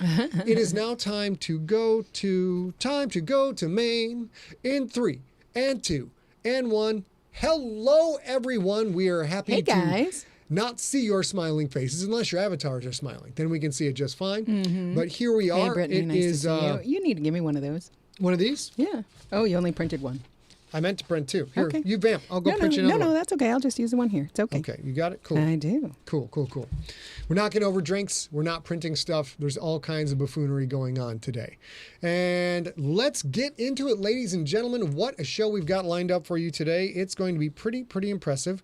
It is now time to go to Maine in 3 and 2 and 1. Hello, everyone. We are happy to not see your smiling faces unless your avatars are smiling. Then we can see it just fine. But here we are. Hey, Brittany, nice to see you. You need to give me one of those. One of these? Yeah. Oh, you only printed one. I meant to print two. Here, okay. You vamp. I'll go print you another one. No, that's okay. I'll just use the one here. It's okay. Okay, you got it? Cool. I do. Cool. We're not getting over drinks. We're not printing stuff. There's all kinds of buffoonery going on today. And let's get into it, ladies and gentlemen. What a show we've got lined up for you today. It's going to be pretty impressive.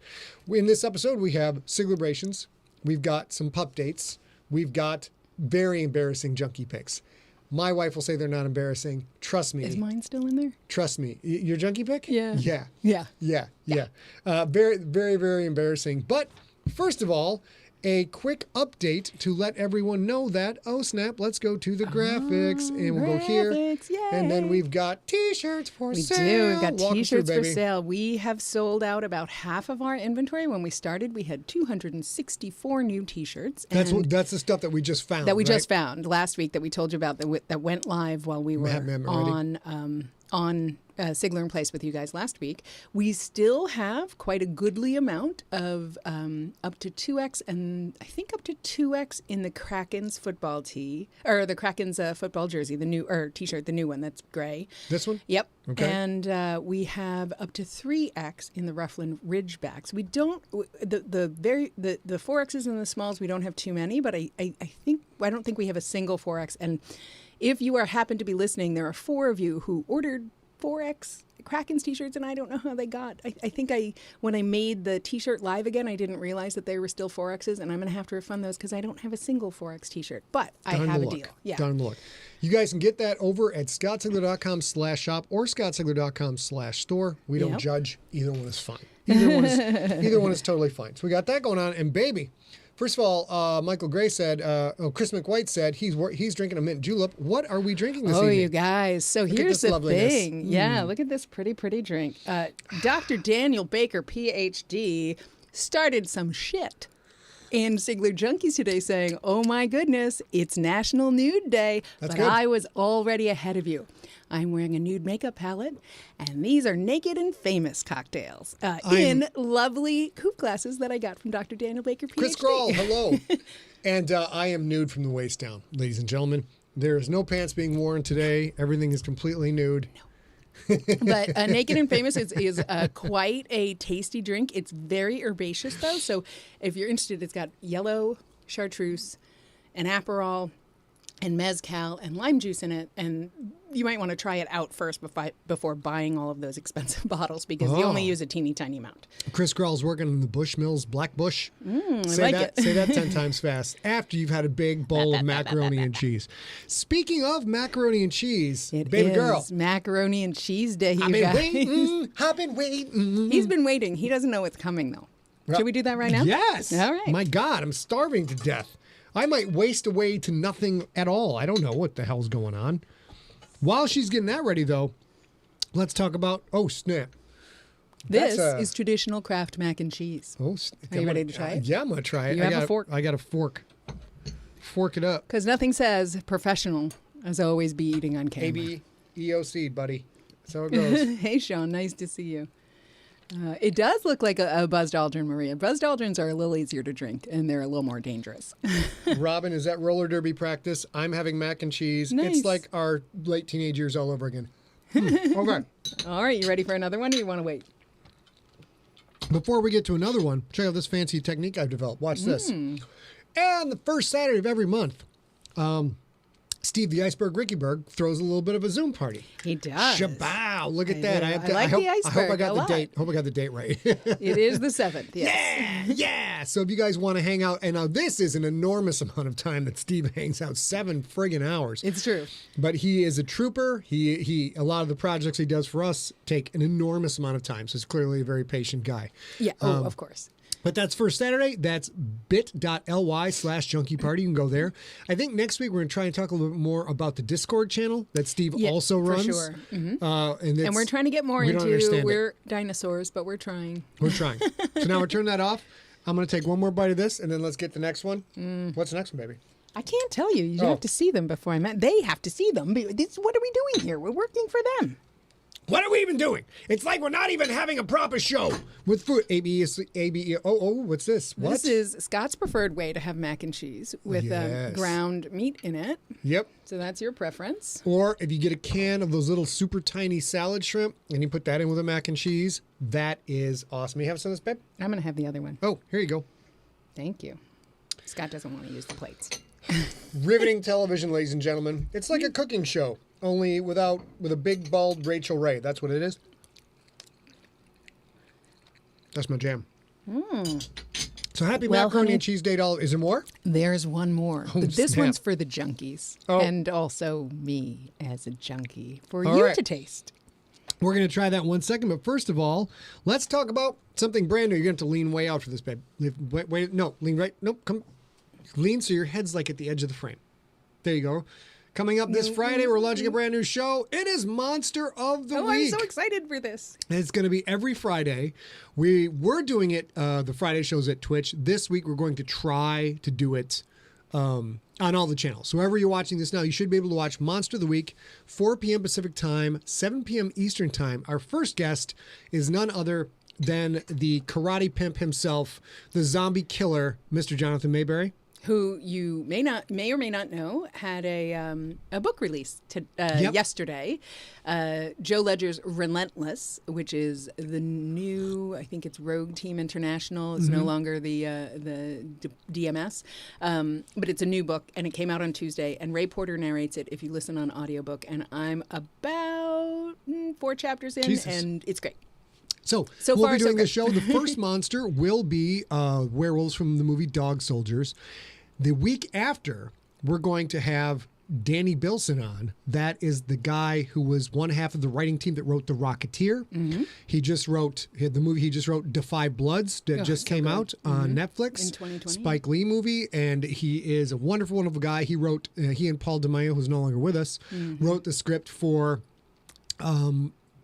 In this episode, we have Siglerbrations. We've got some pup dates. We've got very embarrassing Junkie Pics. My wife will say they're not embarrassing. Trust me. Is mine still in there? Trust me. Your Junkie Pic? Yeah. Yeah. Very embarrassing. But first of all, a quick update to let everyone know that, oh snap, let's go to the graphics. And we'll go here. Yay. And then we've got t-shirts for sale. We do. We've got Walk t-shirts through, for sale. We have sold out about half of our inventory. When we started, we had 264 new t-shirts. That's the stuff that we just found. That we just found last week that we told you about that went live while we were on SIGLERinPLACE with you guys last week. We still have quite a goodly amount of up to 2X and I think up to 2X in the Kraken's football tee, or the Kraken's football jersey, the new t-shirt, the new one that's gray. This one? Yep. Okay. And we have up to 3X in the Rufflin Ridgebacks. We don't the 4Xs and the smalls. We don't have too many, but I don't think we have a single 4X. And if you happen to be listening, there are 4 of you who ordered 4X Kraken's t-shirts, and I don't know how they got. I think when I made the t-shirt live again, I didn't realize that they were still 4Xs, and I'm going to have to refund those because I don't have a single 4X t-shirt. But I have a deal. Yeah. Down the look. You guys can get that over at scottsigler.com/shop or scottsigler.com/store. We don't judge. Either one is fine. Either one is totally fine. So we got that going on, and baby. First of all, Michael Gray said, Chris McWhite said he's drinking a mint julep. What are we drinking this evening? Oh, you guys. So here's the thing. Yeah, look at this pretty drink. Dr. Daniel Baker, PhD, started some shit in Sigler Junkies today saying, oh my goodness, it's National Nude Day. That's but good. I was already ahead of you. I'm wearing a nude makeup palette, and these are Naked and Famous cocktails in lovely coupe glasses that I got from Dr. Daniel Baker, PhD. Chris Grawl, hello. And I am nude from the waist down, ladies and gentlemen. There is no pants being worn today. Everything is completely nude. No. But Naked and Famous is quite a tasty drink. It's very herbaceous, though. So if you're interested, it's got yellow chartreuse, and Aperol, and mezcal, and lime juice in it. And you might want to try it out first before buying all of those expensive bottles because you only use a teeny tiny amount. Chris Grawl's working in the Bushmills Black Bush. Say that 10 times fast after you've had a big bowl of macaroni and cheese. Speaking of macaroni and cheese, baby girl. Macaroni and cheese day, you guys. I've been waiting. He's been waiting. He doesn't know it's coming, though. Should we do that right now? Yes. All right. My God, I'm starving to death. I might waste away to nothing at all. I don't know what the hell's going on. While she's getting that ready, though, let's talk about, oh, snap. This is traditional Kraft mac and cheese. Oh, are you ready to try it? Yeah, I'm going to try it. You have a fork? I got a fork. Fork it up. Because nothing says professional as always be eating on camera. ABEOC, buddy. That's how it goes. Hey, Sean. Nice to see you. It does look like a Buzzed Aldrin, Maria. Buzzed Aldrins are a little easier to drink, and they're a little more dangerous. Robin, is that roller derby practice? I'm having mac and cheese. Nice. It's like our late teenage years all over again. Okay. All right, you ready for another one, or you want to wait? Before we get to another one, check out this fancy technique I've developed. Watch this. And the first Saturday of every month, Steve the Iceberg Rickyberg throws a little bit of a Zoom party. He does. Shabow. Look at that. I like the iceberg. I hope I got the date. Hope I got the date right. It is the 7th. Yes. Yeah. So if you guys want to hang out, and now this is an enormous amount of time that Steve hangs out, 7 friggin' hours. It's true. But he is a trooper. He a lot of the projects he does for us take an enormous amount of time. So he's clearly a very patient guy. Yeah. Of course. But that's first Saturday. That's bit.ly/junkieparty. You can go there. I think next week we're going to try and talk a little bit more about the Discord channel that Steve also runs. For sure. Mm-hmm. And we're trying to get more into, we're dinosaurs, but we're trying. We're trying. So now we're turning that off. I'm going to take one more bite of this, and then let's get the next one. What's the next one, baby? I can't tell you. You Oh. have to see them before I met. They have to see them. What are we doing here? We're working for them. What are we even doing? It's like we're not even having a proper show with food. What's this? What? This is Scott's preferred way to have mac and cheese with Yes. ground meat in it. Yep. So that's your preference. Or if you get a can of those little super tiny salad shrimp and you put that in with a mac and cheese, that is awesome. You have some of this, babe? I'm going to have the other one. Oh, here you go. Thank you. Scott doesn't want to use the plates. Riveting television, ladies and gentlemen. It's like a cooking show, only with a big bald Rachel Ray. That's what it is. That's my jam. So happy Well, macaroni honey- and cheese day to all. Is there more? There's one more. Oh, But this snap. one's for the junkies. Oh. And also me as a junkie. For All you right. to taste. We're going to try that in 1 second. But first of all, let's talk about something brand new. You're going to have to lean way out for this, babe. Wait, no, lean right. Nope, come. Lean so your head's like at the edge of the frame. There you go. Coming up this Friday, we're launching a brand new show. It is Monster of the Oh, Week. I'm so excited for this. And it's going to be every Friday. We were doing it, the Friday shows at Twitch. This week, we're going to try to do it on all the channels. So wherever you're watching this now, you should be able to watch Monster of the Week, 4 p.m. Pacific time, 7 p.m. Eastern time. Our first guest is none other than the karate pimp himself, the zombie killer, Mr. Jonathan Mayberry. Who you may or may not know had a book release yesterday. Joe Ledger's Relentless, which is the new, I think it's Rogue Team International. It's no longer the DMS, but it's a new book, and it came out on Tuesday. And Ray Porter narrates it if you listen on audiobook. And I'm about 4 chapters in, Jesus. and it's great. So So we'll far, be so doing this good. show. The first monster will be werewolves from the movie Dog Soldiers. The week after, we're going to have Danny Bilson on. That is the guy who was one half of the writing team that wrote The Rocketeer. He just wrote the movie. He just wrote Defy Bloods that just came out on Netflix. In 2020. Spike Lee movie, and he is a wonderful, wonderful guy. He wrote. He and Paul DeMaio, who's no longer with us, wrote the script for.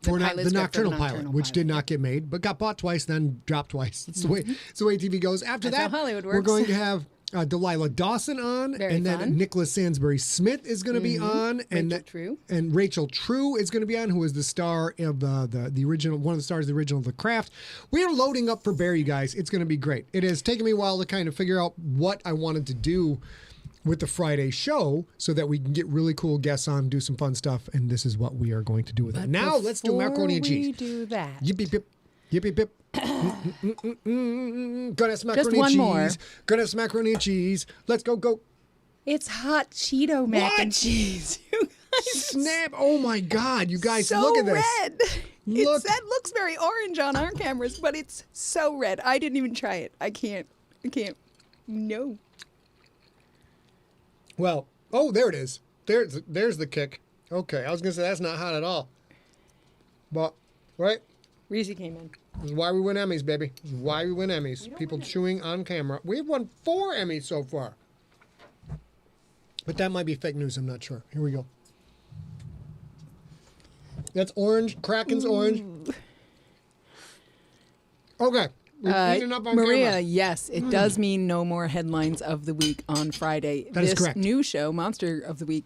For the Nocturnal Pilot, which did not get made, but got bought twice, then dropped twice. That's the way. It's the way TV goes. After That's that, how Hollywood we're works. going to have Delilah Dawson on, Very and then fun. Nicholas Sansbury Smith is going to be on, and Rachel True. and Rachel True is going to be on, who is the star of the original, one of the stars of the original The Craft. We are loading up for Bear, you guys. It's going to be great. It has taken me a while to kind of figure out what I wanted to do with the Friday show so that we can get really cool guests on, do some fun stuff, and this is what we are going to do with it. Now let's do macaroni and cheese. Before we do that, Yippee pip, yippee pip. Gonna have some macaroni one and cheese. more. Gonna have some macaroni and cheese. Let's go. it's hot Cheeto mac What? and cheese. You guys, Snap! Oh my God, you guys, so look at this. red. Look. That looks very orange on our cameras, but it's so red. I didn't even try it. I can't. No. Well, oh, there it is. There's the kick. Okay, I was gonna say that's not hot at all. But right, Reese came in. this is why we win Emmys, baby. This is why we win Emmys. People chewing on camera. We've won 4 Emmys so far. But that might be fake news. I'm not sure. Here we go. That's orange. Kraken's orange. Okay. We're eating up on Maria, camera. yes, it does mean no more headlines of the week on Friday. That is this correct. new show, Monsters of the Week,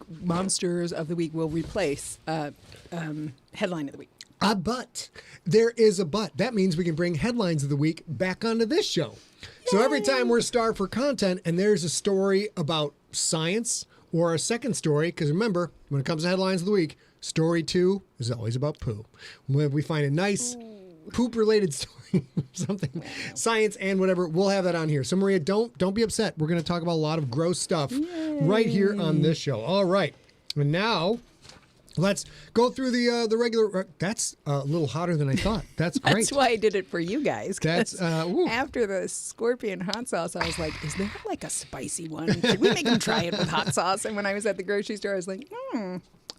will replace Headline of the Week. But there is a but. That means we can bring headlines of the week back onto this show. So every time we're starved for content and there's a story about science or a second story, because remember, when it comes to headlines of the week, story 2 is always about poo. When we find a nice poop-related story, something, science and whatever, we'll have that on here. So Maria, don't be upset. We're going to talk about a lot of gross stuff right here on this show. All right. And now let's go through the regular. That's a little hotter than I thought. That's great. That's why I did it for you guys. 'cause That's, ooh. after the scorpion hot sauce, I was like, is there like a spicy one? Should we make them try it with hot sauce? And when I was at the grocery store, I was like,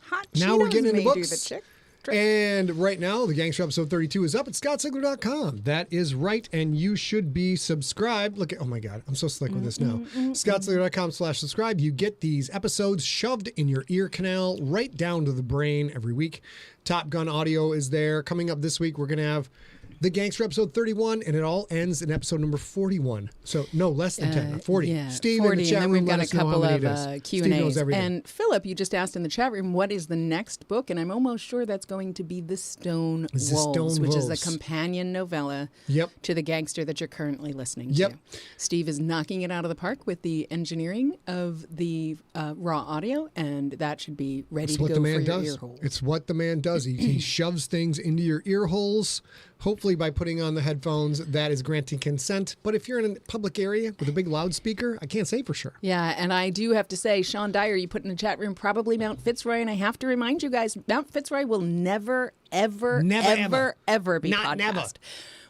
hot Cheetos Now we're getting into may do books. the trick. And right now, the Gangster episode 32 is up at ScottSigler.com. That is right, and you should be subscribed. Look at, oh my God, I'm so slick with this now. ScottSigler.com/subscribe. You get these episodes shoved in your ear canal right down to the brain every week. Top Gun audio is there. Coming up this week, we're going to have The Gangster episode 31, and it all ends in episode number 41. So no, less than 10, 40. Yeah, Steve 40, in the chat and then room, we've got let a us know how couple many of it is. Q&As. Steve knows everything. And Philip, you just asked in the chat room, what is the next book? And I'm almost sure that's going to be The Stone Wolves, which is a companion novella to The Gangster that you're currently listening to. Steve is knocking it out of the park with the engineering of the raw audio, and that should be ready to go for your ear holes. It's what the man does. He shoves things into your ear holes, hopefully by putting on the headphones. That is granting consent. But if you're in a public area with a big loudspeaker, I can't say for sure. Yeah, and I do have to say, Sean Dyer, you put in the chat room, probably Mount Fitzroy, and I have to remind you guys, Mount Fitzroy will never, ever be podcast. Never.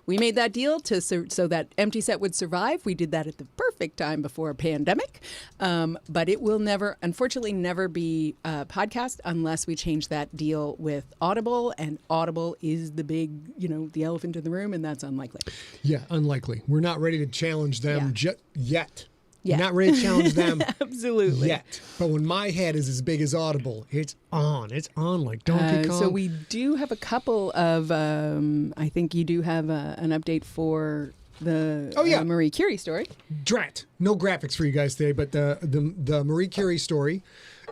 We made that deal so that Empty Set would survive. We did that at the perfect time before a pandemic. But it will unfortunately never be a podcast unless we change that deal with Audible. And Audible is the big, the elephant in the room, and that's unlikely. Yeah, unlikely. We're not ready to challenge them yet. Yeah. We're not ready to challenge them Absolutely. yet. But when my head is as big as Audible, it's on. It's on like Donkey Kong. So we do have a couple of, I think you do have an update for the Marie Curie story. Drat. No graphics for you guys today, but the Marie Curie story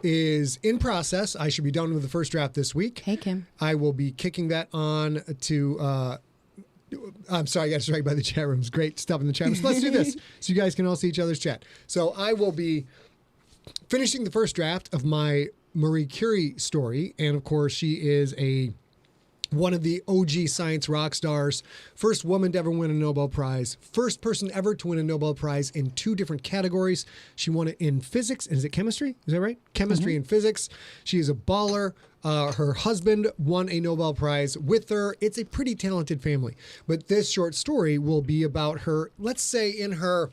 is in process. I should be done with the first draft this week. Hey, Kim. I will be kicking that on to... I'm sorry, I got distracted by the chat rooms. Great stuff in the chat rooms. Let's do this so you guys can all see each other's chat. So I will be finishing the first draft of my Marie Curie story. And of course, she is one of the OG science rock stars, first woman to ever win a Nobel Prize, first person ever to win a Nobel Prize in 2 different categories. She won it in physics. And is it chemistry? Is that right? Chemistry and physics. She is a baller. Her husband won a Nobel Prize with her. It's a pretty talented family. But this short story will be about her, let's say, in her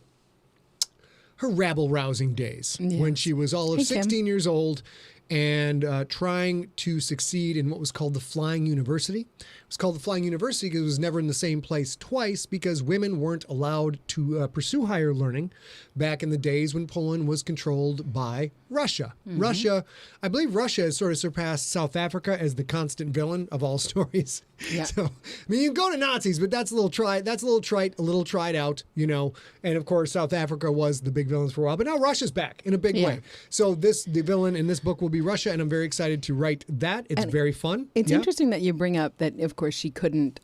rabble-rousing days, when she was all of 16 years old and trying to succeed in what was called the Flying University. It was called the Flying University because it was never in the same place twice, because women weren't allowed to pursue higher learning back in the days when Poland was controlled by Russia. I believe Russia has sort of surpassed South Africa as the constant villain of all stories. Yeah. So, I mean, you can go to Nazis, but that's a little trite, a little tried out, And of course, South Africa was the big villains for a while, but now Russia's back in a big way. So the villain in this book will be Russia, and I'm very excited to write that. It's very fun. It's interesting that you bring up that, of course, she couldn't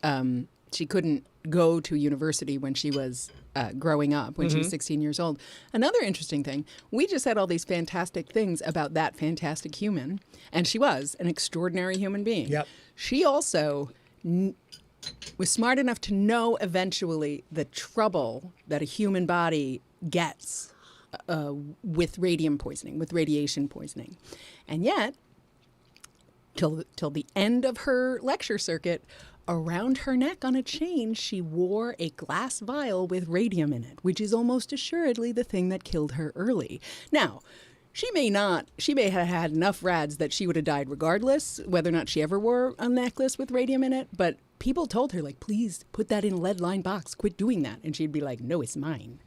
go to university when she was growing up, when she was 16 years old. Another interesting thing, we just said all these fantastic things about that fantastic human, and she was an extraordinary human being. Yep. She also was smart enough to know eventually the trouble that a human body gets with radium poisoning, with radiation poisoning. And yet, till the end of her lecture circuit, around her neck on a chain, she wore a glass vial with radium in it, which is almost assuredly the thing that killed her early. Now, she may have had enough rads that she would have died regardless, whether or not she ever wore a necklace with radium in it, but people told her, like, please put that in a lead-lined box, quit doing that. And she'd be like, no, it's mine.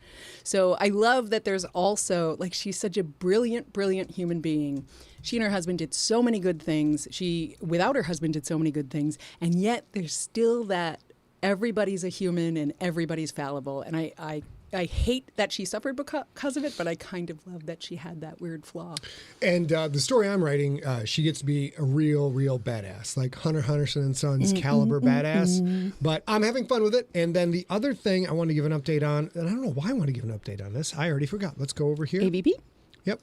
So I love that there's also, like, she's such a brilliant, brilliant human being. She and her husband did so many good things. She, without her husband, did so many good things. And yet there's still that everybody's a human and everybody's fallible. And I hate that she suffered because of it, but I kind of love that she had that weird flaw. And the story I'm writing, she gets to be a real badass, like Hunter Henderson and Sons caliber badass. But I'm having fun with it. And then the other thing I want to give an update on, and I don't know why I want to give an update on this. I already forgot. Let's go over here. ABP? Yep.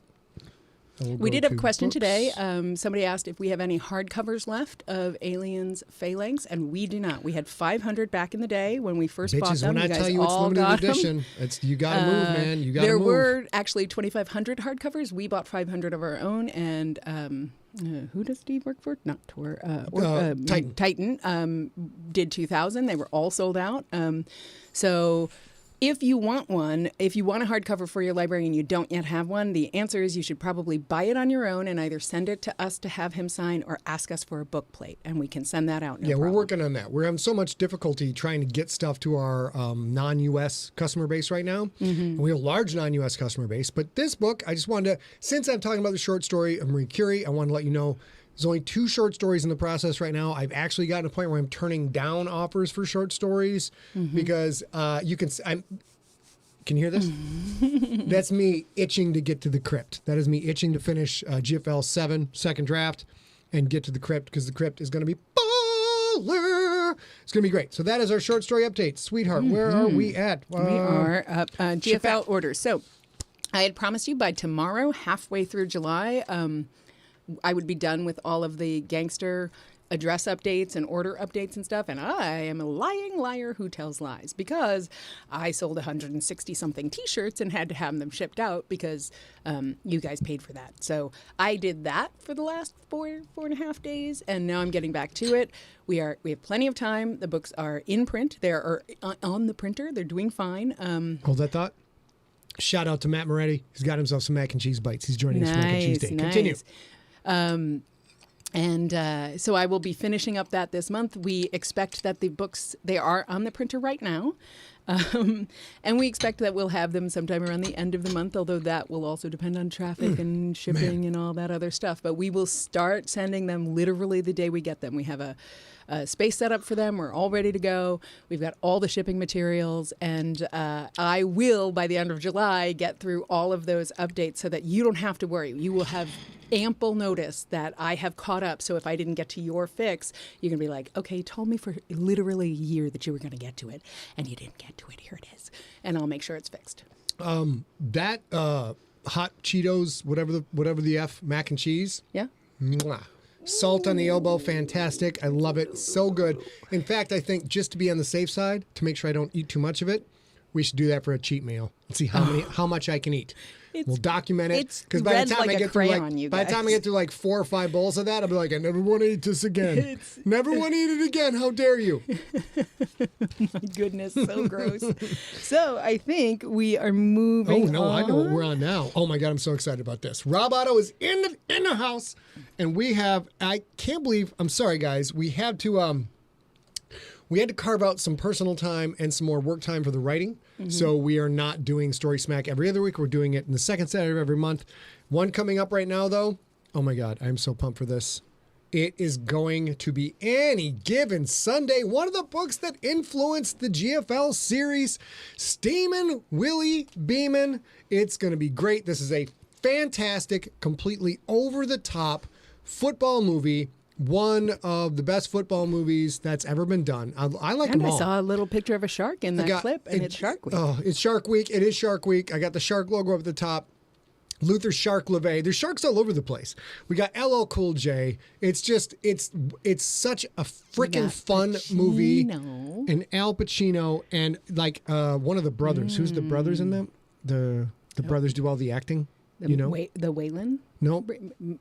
We did have a question today. Somebody asked if we have any hardcovers left of Aliens Phalanx, and we do not. We had 500 back in the day when we first bought them. When I tell you it's limited edition, you got to move, man. You got to move. There were actually 2,500 hardcovers. We bought 500 of our own, and who does Steve work for? Not Tor. Titan. Titan did 2,000. They were all sold out. So if you want one, if you want a hardcover for your library and you don't yet have one, the answer is you should probably buy it on your own and either send it to us to have him sign or ask us for a book plate, and we can send that out. No problem. We're working on that. We're having so much difficulty trying to get stuff to our non-U.S. customer base right now. And we have a large non-U.S. customer base. But this book, I just wanted to, since I'm talking about the short story of Marie Curie, I want to let you know There's only 2 short stories in the process right now. I've actually gotten to a point where I'm turning down offers for short stories because you can. Can you hear this? That's me itching to get to the crypt. That is me itching to finish GFL 7 second draft and get to the crypt because the crypt is going to be baller. It's going to be great. So that is our short story update. Sweetheart, where are we at? We are up GFL orders. So I had promised you by tomorrow, halfway through July, I would be done with all of the gangster address updates and order updates and stuff. And I am a lying liar who tells lies because I sold 160-something T-shirts and had to have them shipped out because you guys paid for that. So I did that for the last four and a half days, and now I'm getting back to it. We have plenty of time. The books are in print. They are on the printer. They're doing fine. Hold that thought. Shout out to Matt Moretti. He's got himself some mac and cheese bites. He's joining us for Mac and Cheese Day. Continue. So I will be finishing up that this month. We expect that the books, they are on the printer right now. And we expect that we'll have them sometime around the end of the month, although that will also depend on traffic and shipping and all that other stuff. But we will start sending them literally the day we get them. We have a space set up for them. We're all ready to go. We've got all the shipping materials. And I will, by the end of July, get through all of those updates so that you don't have to worry. You will have ample notice that I have caught up. So if I didn't get to your fix, you're going to be like, okay, you told me for literally a year that you were going to get to it, and you didn't get to it. Here it is. And I'll make sure it's fixed. That hot Cheetos, whatever the F, mac and cheese. Yeah. Mwah. Salt on the elbow, fantastic. I love it. So good. In fact, I think just to be on the safe side, to make sure I don't eat too much of it, we should do that for a cheat meal. Let's see how much I can eat. We'll document it because by the time I get through like 4 or 5 bowls of that, I'll be like, I never want to eat this again. Never want to eat it again. How dare you? My goodness, so gross. So I think we are moving. Oh no, on. I know what we're on now. Oh my God, I'm so excited about this. Rob Otto is in the house, and we have. I can't believe. I'm sorry, guys. We had to carve out some personal time and some more work time for the writing. So we are not doing Story Smack every other week. We're doing it in the second Saturday of every month. One coming up right now, though. Oh, my God. I'm so pumped for this. It is going to be Any Given Sunday, one of the books that influenced the GFL series, Steamin' Willie Beeman. It's going to be great. This is a fantastic, completely over-the-top football movie. One of the best football movies that's ever been done. I like them all. I saw a little picture of a shark in that clip, and it's Shark Week. Oh, it's Shark Week. It is Shark Week. I got the shark logo up at the top. Luther Shark LeVay. There's sharks all over the place. We got LL Cool J. It's just, it's such a freaking fun movie. And Al Pacino and like one of the brothers. Who's the brothers in them? The brothers do all the acting. The Wayland? No.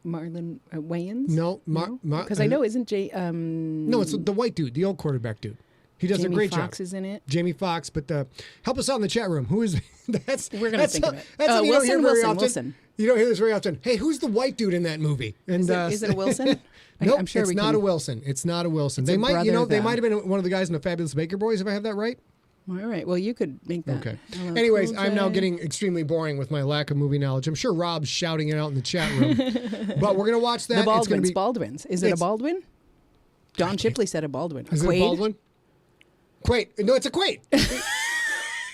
Marlon Wayans? No. Because I know isn't Jay... no, it's the white dude, the old quarterback dude. He does a great job. Jamie Foxx is in it. Jamie Foxx, but help us out in the chat room. Who is... We're going to think of it. That's Wilson. You don't hear this very often. Hey, who's the white dude in that movie? And, is it a Wilson? Nope, I'm sure it's not a Wilson. It's not a Wilson. They might have been one of the guys in the Fabulous Baker Boys, if I have that right. All right. Well, you could make that. Okay. Anyways, I'm now getting extremely boring with my lack of movie knowledge. I'm sure Rob's shouting it out in the chat room. But we're going to watch that. The Baldwins. Is it a Baldwin? Don Shipley said a Baldwin. Is it a Baldwin? Quaid. No, it's a Quaid.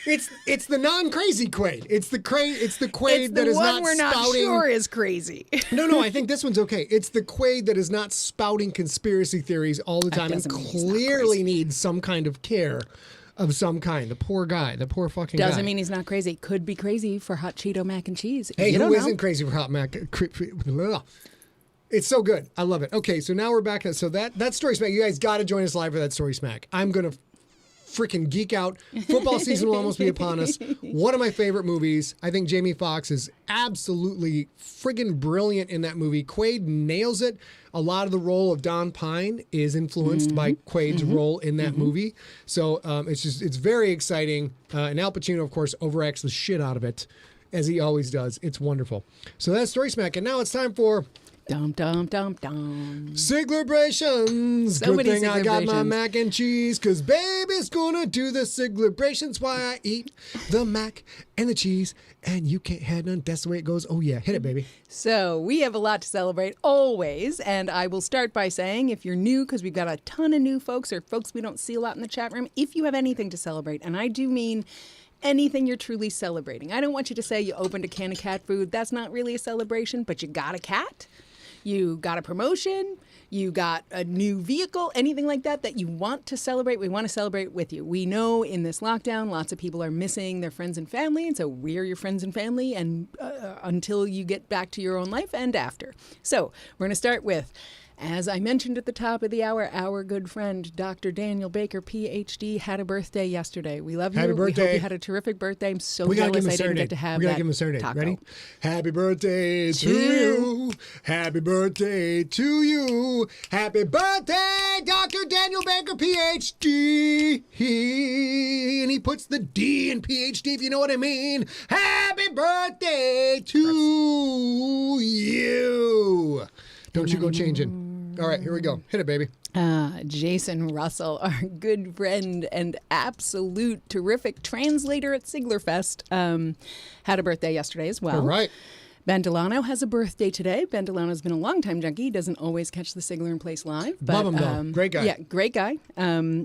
It's the non-crazy Quaid. It's the Quaid that is not spouting. We're not sure is crazy. No, I think this one's okay. It's the Quaid that is not spouting conspiracy theories all the time and clearly needs some kind of care. Of some kind. The poor guy. The poor fucking guy. Doesn't mean he's not crazy. Could be crazy for hot Cheeto mac and cheese. Hey, who isn't crazy for hot mac? It's so good. I love it. Okay, so now we're back. So that Story Smack, you guys got to join us live for that Story Smack. I'm going to freaking geek out. Football season will almost be upon us. One of my favorite movies. I think Jamie Foxx is absolutely friggin' brilliant in that movie. Quaid nails it. A lot of the role of Don Pine is influenced by Quaid's role in that movie. So it's very exciting. And Al Pacino, of course, overacts the shit out of it, as he always does. It's wonderful. So that's Story Smack. And now it's time for... Dum, dum, dum, dum. Siglerbrations. So Good many thing I got my Siglerbrations. mac and cheese, because baby's gonna do the Siglerbrations. Why I eat the mac and the cheese, and you can't have none. That's the way it goes. Oh yeah, hit it, baby. So we have a lot to celebrate always, and I will start by saying, if you're new, because we've got a ton of new folks or folks we don't see a lot in the chat room, if you have anything to celebrate, and I do mean anything you're truly celebrating. I don't want you to say you opened a can of cat food. That's not really a celebration, but you got a cat, you got a promotion, you got a new vehicle, anything like that that you want to celebrate. We want to celebrate with you. We know in this lockdown, lots of people are missing their friends and family, and so we're your friends and family, and until you get back to your own life and after. So we're going to start with, as I mentioned at the top of the hour, our good friend, Dr. Daniel Baker, Ph.D., had a birthday yesterday. We love you. Happy birthday. We hope you had a terrific birthday. I'm so We gotta jealous give him a I didn't serenade. get to have We gotta that give him a serenade. taco. Ready? Happy birthday to you. Happy birthday to you. Happy birthday, Dr. Daniel Baker, PhD. And he puts the D in PhD, if you know what I mean. Happy birthday to you. Don't you go changing. All right, here we go. Hit it, baby. Jason Russell, our good friend and absolute terrific translator at Siglerfest, had a birthday yesterday as well. All right. Ben Delano has a birthday today. Ben Delano's been a longtime junkie. He doesn't always catch the Sigler-in-Place live. But, Love him, though. Great guy. Yeah, great guy.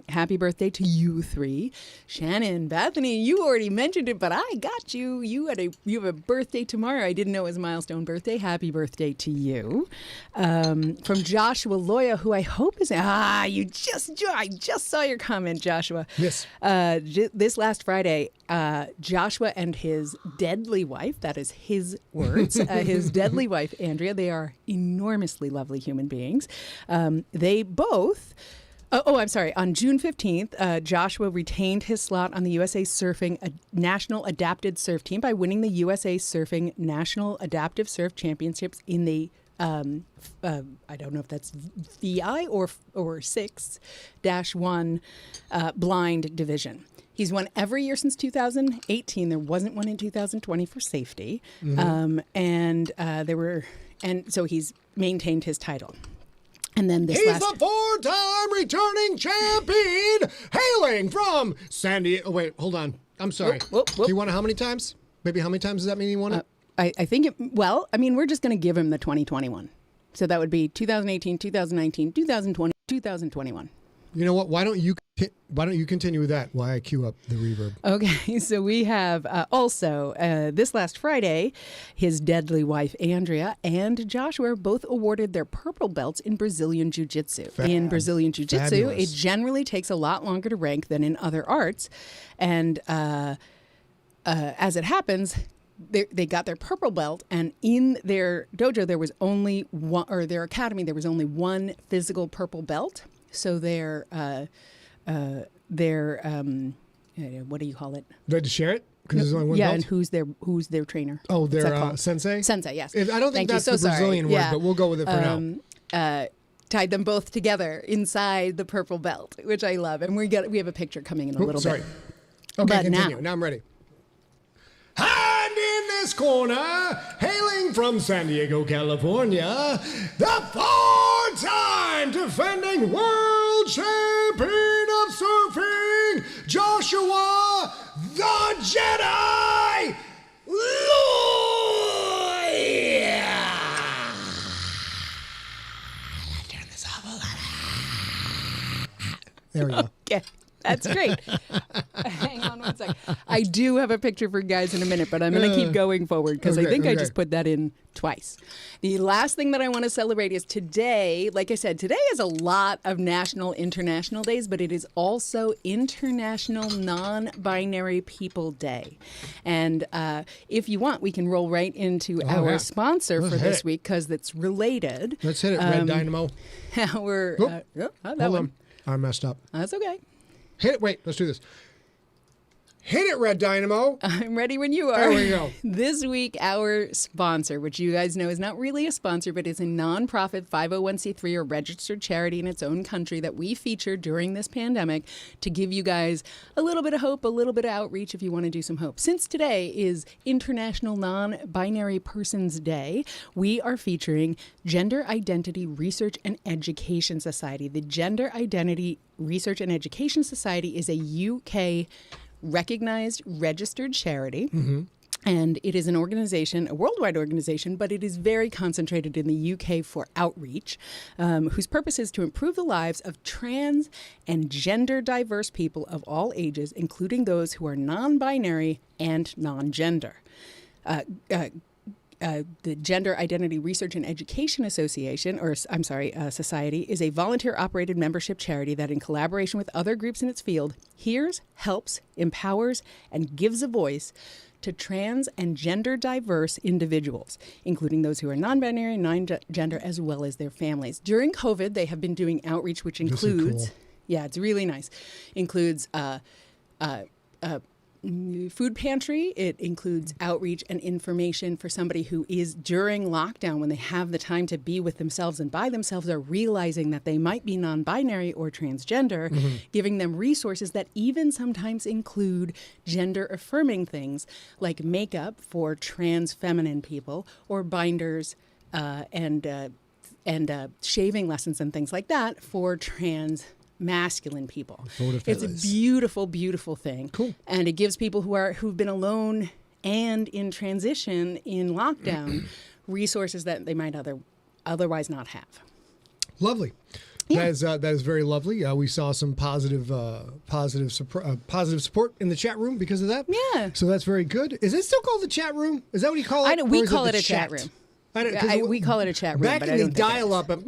Happy birthday to you three. Shannon, Bethany, you already mentioned it, but I got you. You have a birthday tomorrow. I didn't know it was a milestone birthday. Happy birthday to you. From Joshua Loya, who I hope is... I just saw your comment, Joshua. Yes. This last Friday, Joshua and his deadly wife, that is his words, his deadly wife, Andrea, they are enormously lovely human beings. They both... I'm sorry. On June 15th, Joshua retained his slot on the USA Surfing National Adapted Surf Team by winning the USA Surfing National Adaptive Surf Championships in the I don't know if that's VI or 6-1 blind division. He's won every year since 2018. There wasn't one in 2020 for safety, and so he's maintained his title. And then He's the four-time returning champion, hailing from San Diego. Oh, wait, hold on. I'm sorry. Whoop. He won it how many times? Maybe how many times does that mean he won it? I think we're just going to give him the 2021. So that would be 2018, 2019, 2020, 2021. You know what? Why don't you continue with that while I cue up the reverb? Okay, so we have also this last Friday, his deadly wife Andrea and Joshua both awarded their purple belts in Brazilian Jiu-Jitsu. In Brazilian Jiu-Jitsu, it generally takes a lot longer to rank than in other arts, and as it happens, they got their purple belt, and in their dojo there was only one, or their academy there was only one physical purple belt. So their what do you call it? Do I have to share it? Because there's only one yeah, belt? and who's their trainer? Oh, What's that their called? sensei? Sensei, yes. I don't think that's the Brazilian word, but we'll go with it for now. Tied them both together inside the purple belt, which I love, and we have a picture coming in a little sorry. bit. Okay, But continue. Now I'm ready. And in this corner, hailing from San Diego, California, the four-time defending world champion of surfing, Joshua the Jedi Loya. Turn this off. There we go. Okay. That's great. Hang on one sec. I do have a picture for you guys in a minute, but I'm going to keep going forward because I think I just put that in twice. The last thing that I want to celebrate is today. Like I said, today is a lot of national, international days, but it is also International Non-Binary People Day. And if you want, we can roll right into our sponsor for this week because it's related. Let's hit it, Red Dynamo. That Hold one. on. I messed up. That's okay. Hit it. Wait, let's do this. Hit it, Red Dynamo. I'm ready when you are. There we go. This week, our sponsor, which you guys know is not really a sponsor, but is a nonprofit 501c3 or registered charity in its own country that we feature during this pandemic to give you guys a little bit of hope, a little bit of outreach if you want to do some hope. Since today is International Non-Binary Persons Day, we are featuring Gender Identity Research and Education Society. The Gender Identity Research and Education Society is a UK recognized registered charity. And it is an organization, a worldwide organization, but it is very concentrated in the UK for outreach, whose purpose is to improve the lives of trans and gender diverse people of all ages, including those who are non-binary and non-gender. The Gender Identity Research and Education Association, Society, is a volunteer-operated membership charity that, in collaboration with other groups in its field, hears, helps, empowers, and gives a voice to trans and gender diverse individuals, including those who are non-binary, non-gender, as well as their families. During COVID, they have been doing outreach, which includes, yeah, it's really nice, includes food pantry. It includes outreach and information for somebody who is during lockdown, when they have the time to be with themselves and by themselves, are realizing that they might be non-binary or transgender, giving them resources that even sometimes include gender affirming things like makeup for trans feminine people, or binders and shaving lessons and things like that for trans masculine people. It's a beautiful, beautiful thing. Cool. And it gives people who've been alone and in transition in lockdown resources that they might otherwise not have. Lovely. Yeah. That is very lovely. We saw some positive support in the chat room because of that. Yeah. So that's very good. Is it still called the chat room? Is that what you call it? We call it a chat room. We call it a chat room. Back but in I the don't think dial-up, back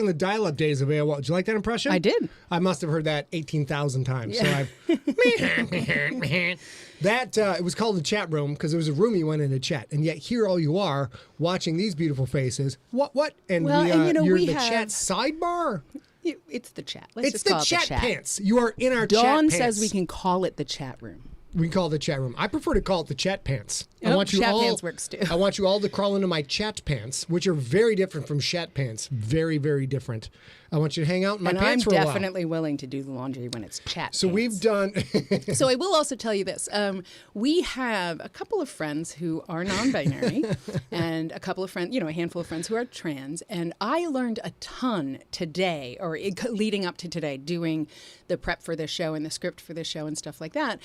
in the dial-up days of AOL, did you like that impression? I did. I must have heard that 18,000 times. Yeah. So it was called the chat room because it was a room you went in to chat, and yet here all you are watching these beautiful faces. What? And you're in the chat sidebar. It's the chat. It's the chat pants. You are in our chat Dawn pants. says we can call it the chat room. We can call it the chat room. I prefer to call it the chat pants. Chat pants works too. I want you all to crawl into my chat pants, which are very different from shat pants. Very, very different. I want you to hang out in my pants for a while. I'm definitely willing to do the laundry when it's chat So pants. we've done... So I will also tell you this. We have a couple of friends who are non-binary and a couple of friends, a handful of friends who are trans. And I learned a ton today, leading up to today, doing the prep for this show and the script for this show and stuff like that.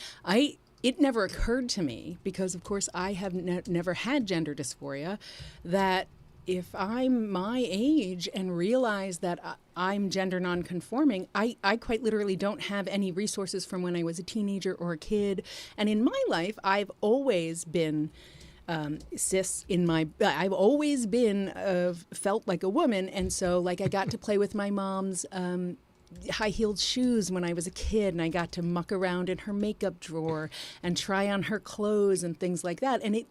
It never occurred to me, because of course I have never had gender dysphoria, that if I'm my age and realize that I'm gender nonconforming, I quite literally don't have any resources from when I was a teenager or a kid. And in my life, I've always been cis I've always been felt like a woman. And so I got to play with my mom's high-heeled shoes when I was a kid, and I got to muck around in her makeup drawer and try on her clothes and things like that. And it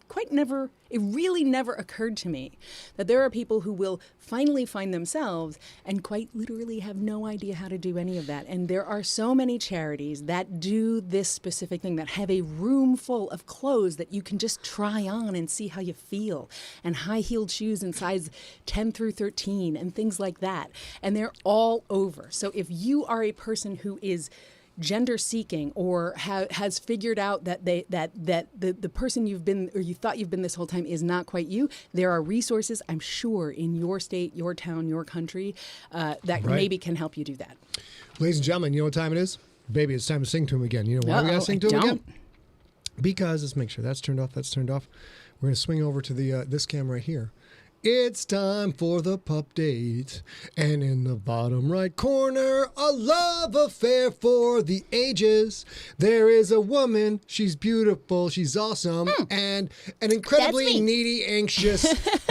really never occurred to me that there are people who will finally find themselves and quite literally have no idea how to do any of that. And there are so many charities that do this specific thing, that have a room full of clothes that you can just try on and see how you feel, and high-heeled shoes in size 10 through 13 and things like that. And they're all over. So if you are a person who is gender seeking or has figured out that the person you've been, or you thought you've been this whole time, is not quite you, there are resources, I'm sure, in your state, your town, your country that maybe can help you do that. Ladies and gentlemen, you know what time it is? Baby, it's time to sing to him again. You know why we got to sing to him again? Because, let's make sure that's turned off, We're going to swing over to this camera right here. It's time for the pup date. And in the bottom right corner, a love affair for the ages. There is a woman. She's beautiful. She's awesome. And an incredibly needy, anxious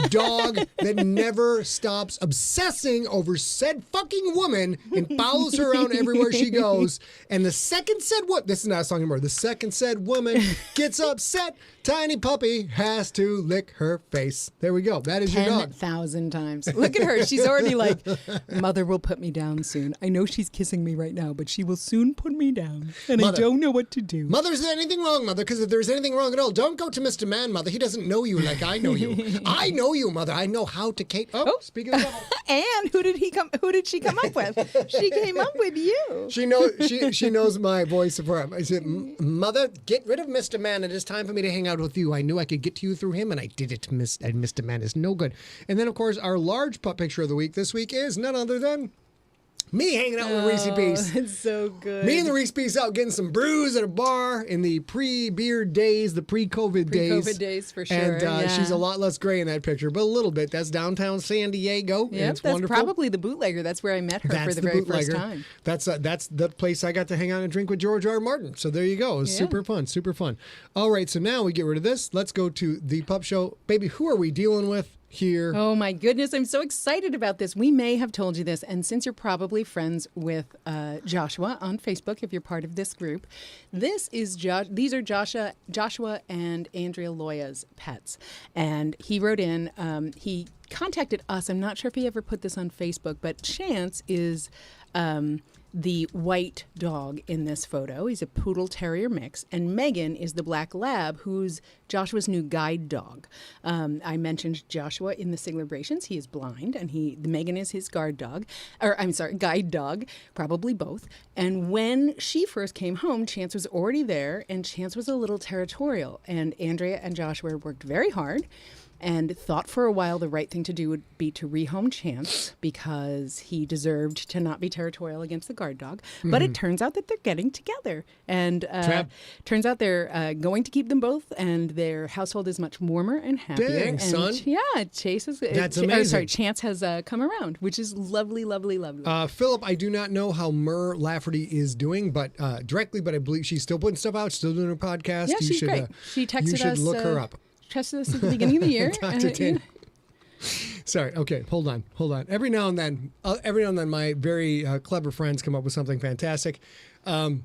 dog that never stops obsessing over said fucking woman and follows her around everywhere she goes. And the second said this is not a song anymore. The second said woman gets upset, tiny puppy has to lick her face. There we go. That is your dog? 10,000 times. Look at her. She's already like, Mother will put me down soon. I know she's kissing me right now, but she will soon put me down. And Mother. I don't know what to do. Mother, is there anything wrong, Mother? Because if there's anything wrong at all, don't go to Mr. Man, Mother. He doesn't know you like I know you. I know you, Mother. I know how to Kate. Oh, speaking of devil. And who did she come up with? She came up with you. She knows my voice of her. I said, Mother, get rid of Mr. Man. It is time for me to hang out with you. I knew I could get to you through him, and I did it. And Mr. Man is no good. And then, of course, our large pup picture of the week this week is none other than me hanging out with Reese Piece. It's so good. Me and the Reese Piece out getting some brews at a bar in the pre-beer days, the pre-COVID days. Pre-COVID days, for sure. And she's a lot less gray in that picture, but a little bit. That's downtown San Diego. Yep, it's that's wonderful. probably the bootlegger. That's where I met her for the very first time. That's the place I got to hang out and drink with George R. R. Martin. So there you go. It was super fun, super fun. All right, so now we get rid of this. Let's go to the pup show. Baby, who are we dealing with here? Oh my goodness, I'm so excited about this. We may have told you this, and since you're probably friends with Joshua on Facebook, if you're part of this group, these are Joshua and Andrea Loya's pets. And he wrote in, he contacted us. I'm not sure if he ever put this on Facebook, but Chance is the white dog in this photo. He's a poodle terrier mix. And Megan is the black lab, who's Joshua's new guide dog. I mentioned Joshua in the Siglerbrations. He is blind, and Megan is his guide dog, probably both. And when she first came home, Chance was already there, and Chance was a little territorial. And Andrea and Joshua worked very hard and thought for a while the right thing to do would be to rehome Chance because he deserved to not be territorial against the guard dog. Mm-hmm. But it turns out that they're getting together. And turns out they're going to keep them both, and their household is much warmer and happier. Dang, and son. Yeah, That's amazing. Chance has come around, which is lovely, lovely, lovely. Philip, I do not know how Mur Lafferty is doing, but directly, but I believe she's still putting stuff out, still doing her podcast. Yeah, she's great. She texted us. You should look her up. Tested us at the beginning of the year. Dr. Tin. Sorry. Okay. Hold on. Every now and then, my very clever friends come up with something fantastic. I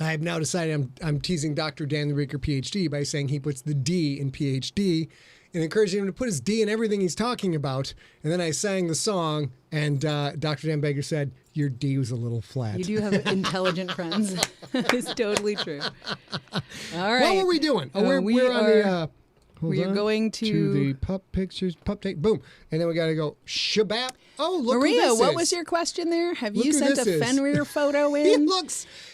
have now decided I'm teasing Dr. Dan Rieker, PhD, by saying he puts the D in PhD and encouraging him to put his D in everything he's talking about. And then I sang the song, and Dr. Dan Baker said, "Your D was a little flat." You do have intelligent friends. It's totally true. All right. What were we doing? We're on the... we are going to the pup pictures, pup take, boom. And then we got to go shabap. Oh, look Maria, who this what is. was your question there? Have Look you who sent this a is. Fenrir photo in?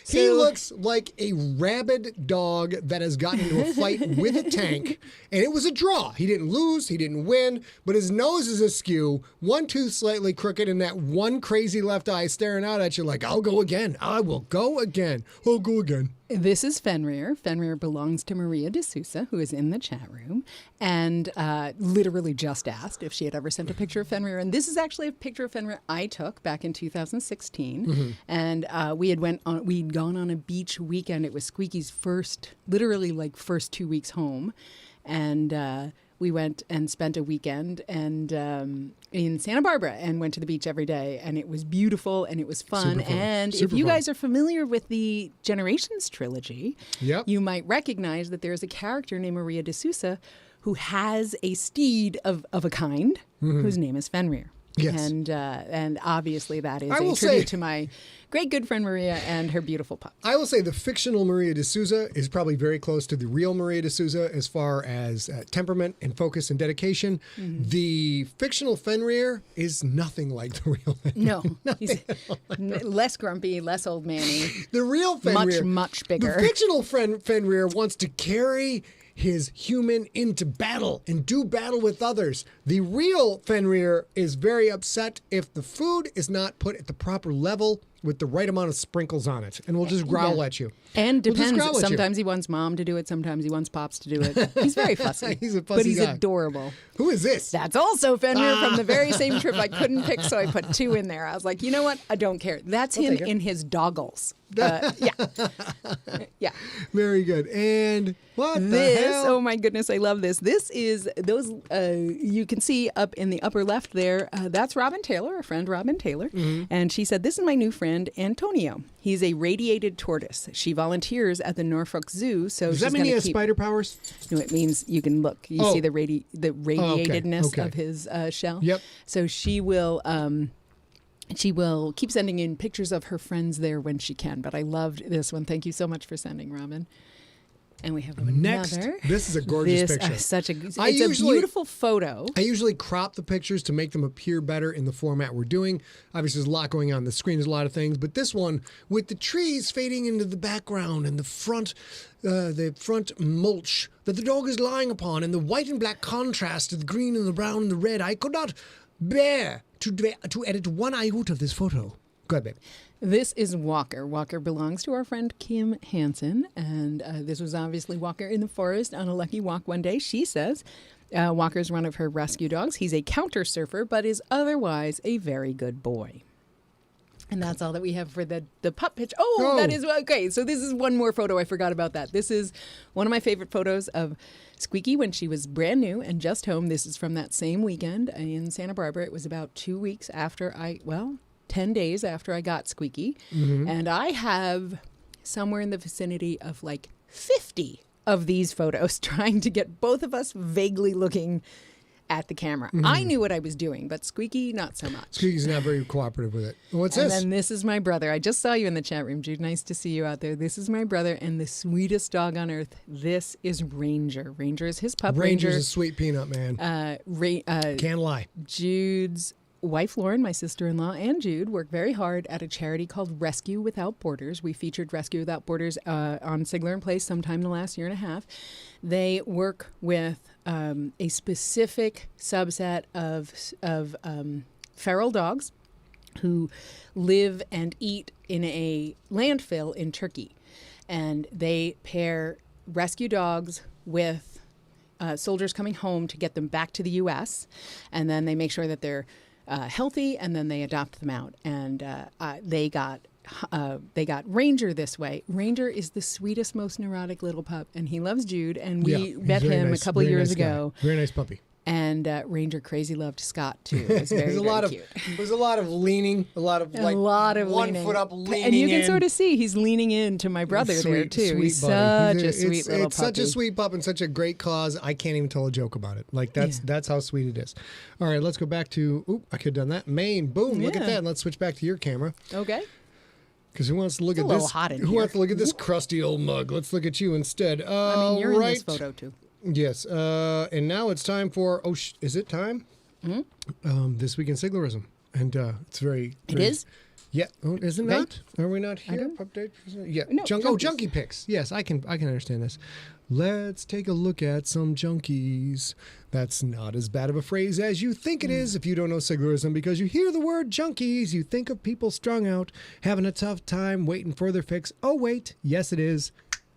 He looks like a rabid dog that has gotten into a fight with a tank, and it was a draw. He didn't lose, he didn't win, but his nose is askew, one tooth slightly crooked, and that one crazy left eye staring out at you like, "I'll go again. I will go again. I'll go again." This is Fenrir. Fenrir belongs to Maria D'Souza, who is in the chat room, and literally just asked if she had ever sent a picture of Fenrir. And this is actually a picture of Fenrir I took back in 2016. Mm-hmm. And we'd gone on a beach weekend. It was Squeaky's first 2 weeks home. And we went and spent a weekend in Santa Barbara and went to the beach every day. And it was beautiful and it was fun. And if you guys are familiar with the Generations trilogy, you might recognize that there's a character named Maria D'Souza who has a steed of a kind whose name is Fenrir. Yes. And obviously that is a tribute to my great good friend Maria and her beautiful pup. I will say the fictional Maria D'Souza is probably very close to the real Maria D'Souza as far as temperament and focus and dedication. Mm-hmm. The fictional Fenrir is nothing like the real Fenrir. No, he's less grumpy, less old manny. The real Fenrir, much bigger. The fictional Fenrir wants to carry his human into battle and do battle with others. The real Fenrir is very upset if the food is not put at the proper level with the right amount of sprinkles on it, and we'll just growl at you. And depends. Sometimes he wants mom to do it. Sometimes he wants pops to do it. He's very fussy. He's a fussy but he's guy. Adorable. Who is this? That's also Fenrir from the very same trip. I couldn't pick, so I put two in there. I was like, you know what? I don't care. That's him in his doggles. Yeah. Very good. And what the hell? Oh my goodness, I love this. This is those you can see up in the upper left there. That's Robin Taylor, our friend Robin Taylor. Mm-hmm. And she said, "This is my new friend. friend Antonio. He's a radiated tortoise. She volunteers at the Norfolk Zoo, so Does that mean he has spider powers? No, it means you can look. You see the radiatedness of his shell. Yep. So she will keep sending in pictures of her friends there when she can. But I loved this one. Thank you so much for sending, Robin. And we have Next, another. this is a gorgeous picture. It's a beautiful photo. I usually crop the pictures to make them appear better in the format we're doing. Obviously, there's a lot going on the screen. There's a lot of things. But this one, with the trees fading into the background and the front mulch that the dog is lying upon and the white and black contrast of the green and the brown and the red, I could not bear to edit one iota of this photo. Go ahead, babe. This is Walker. Walker belongs to our friend Kim Hansen, and this was obviously Walker in the forest on a lucky walk one day. She says Walker's one of her rescue dogs. He's a counter surfer, but is otherwise a very good boy. And that's all that we have for the pup pitch. Oh, that is okay. So this is one more photo. I forgot about that. This is one of my favorite photos of Squeaky when she was brand new and just home. This is from that same weekend in Santa Barbara. It was about 2 weeks after 10 days after I got Squeaky. Mm-hmm. And I have somewhere in the vicinity of like 50 of these photos trying to get both of us vaguely looking at the camera. Mm-hmm. I knew what I was doing, but Squeaky, not so much. Squeaky's not very cooperative with it. What's this? And then this is my brother. I just saw you in the chat room, Jude. Nice to see you out there. This is my brother and the sweetest dog on earth. This is Ranger. Ranger is his pup. Ranger's a sweet peanut, man. Can't lie. Jude's wife, Lauren, my sister-in-law, and Jude work very hard at a charity called Rescue Without Borders. We featured Rescue Without Borders on Sigler-in-Place sometime in the last year and a half. They work with a specific subset of feral dogs who live and eat in a landfill in Turkey. And they pair rescue dogs with soldiers coming home to get them back to the U.S. And then they make sure that they're healthy, and then they adopt them out. And they got Ranger this way. Ranger is the sweetest, most neurotic little pup, and he loves Jude. And we met him a couple of years ago. Very nice puppy. And Ranger crazy loved Scott too. It was very, very cute. There's a lot of leaning, a lot of one foot up leaning, and you can sort of see he's leaning into my brother there too. He's such a sweet little puppy. It's such a sweet pup and such a great cause. I can't even tell a joke about it. Like that's how sweet it is. All right, let's go back to. Oop, I could have done that. Maine, boom. Look at that. And let's switch back to your camera. Okay. Because who wants to look at this? Who wants to look at this crusty old mug? Let's look at you instead. I mean, you're in this photo too. Yes, and now it's time for, is it time? Mm-hmm. This Week in Siglerism. And it's very... It is? Yeah. Oh, is it not? Are we not here? Update? Yeah. No, Junkie Pics. Yes, I can understand this. Let's take a look at some junkies. That's not as bad of a phrase as you think it is if you don't know Siglerism, because you hear the word junkies, you think of people strung out, having a tough time, waiting for their fix. Oh, wait. Yes, it is.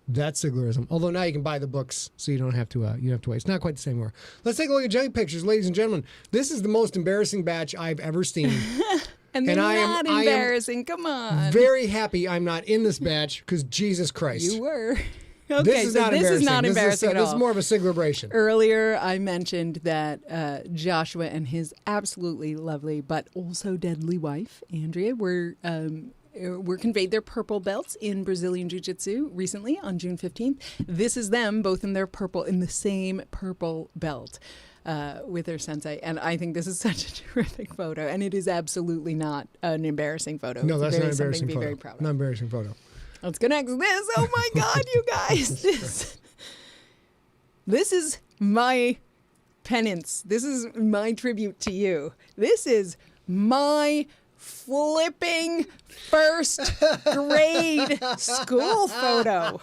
That's Siglerism. Although now you can buy the books, so you don't have to. You have to wait. It's not quite the same war. Let's take a look at junkie pictures, ladies and gentlemen. This is the most embarrassing batch I've ever seen. and they're not embarrassing. Come on. Very happy I'm not in this batch because Jesus Christ. You were. Okay, this is not embarrassing at all. This is more of a Siglerbration. Earlier, I mentioned that Joshua and his absolutely lovely but also deadly wife, Andrea, were conveyed their purple belts in Brazilian Jiu-Jitsu recently on June 15th. This is them both in their purple, in the same purple belt with their sensei. And I think this is such a terrific photo. And it is absolutely not an embarrassing photo. No, that's not an embarrassing something to be photo. very proud of. Not an embarrassing photo. Let's go next. Oh my God, you guys. This is my penance. This is my tribute to you. This is my flipping first grade school photo.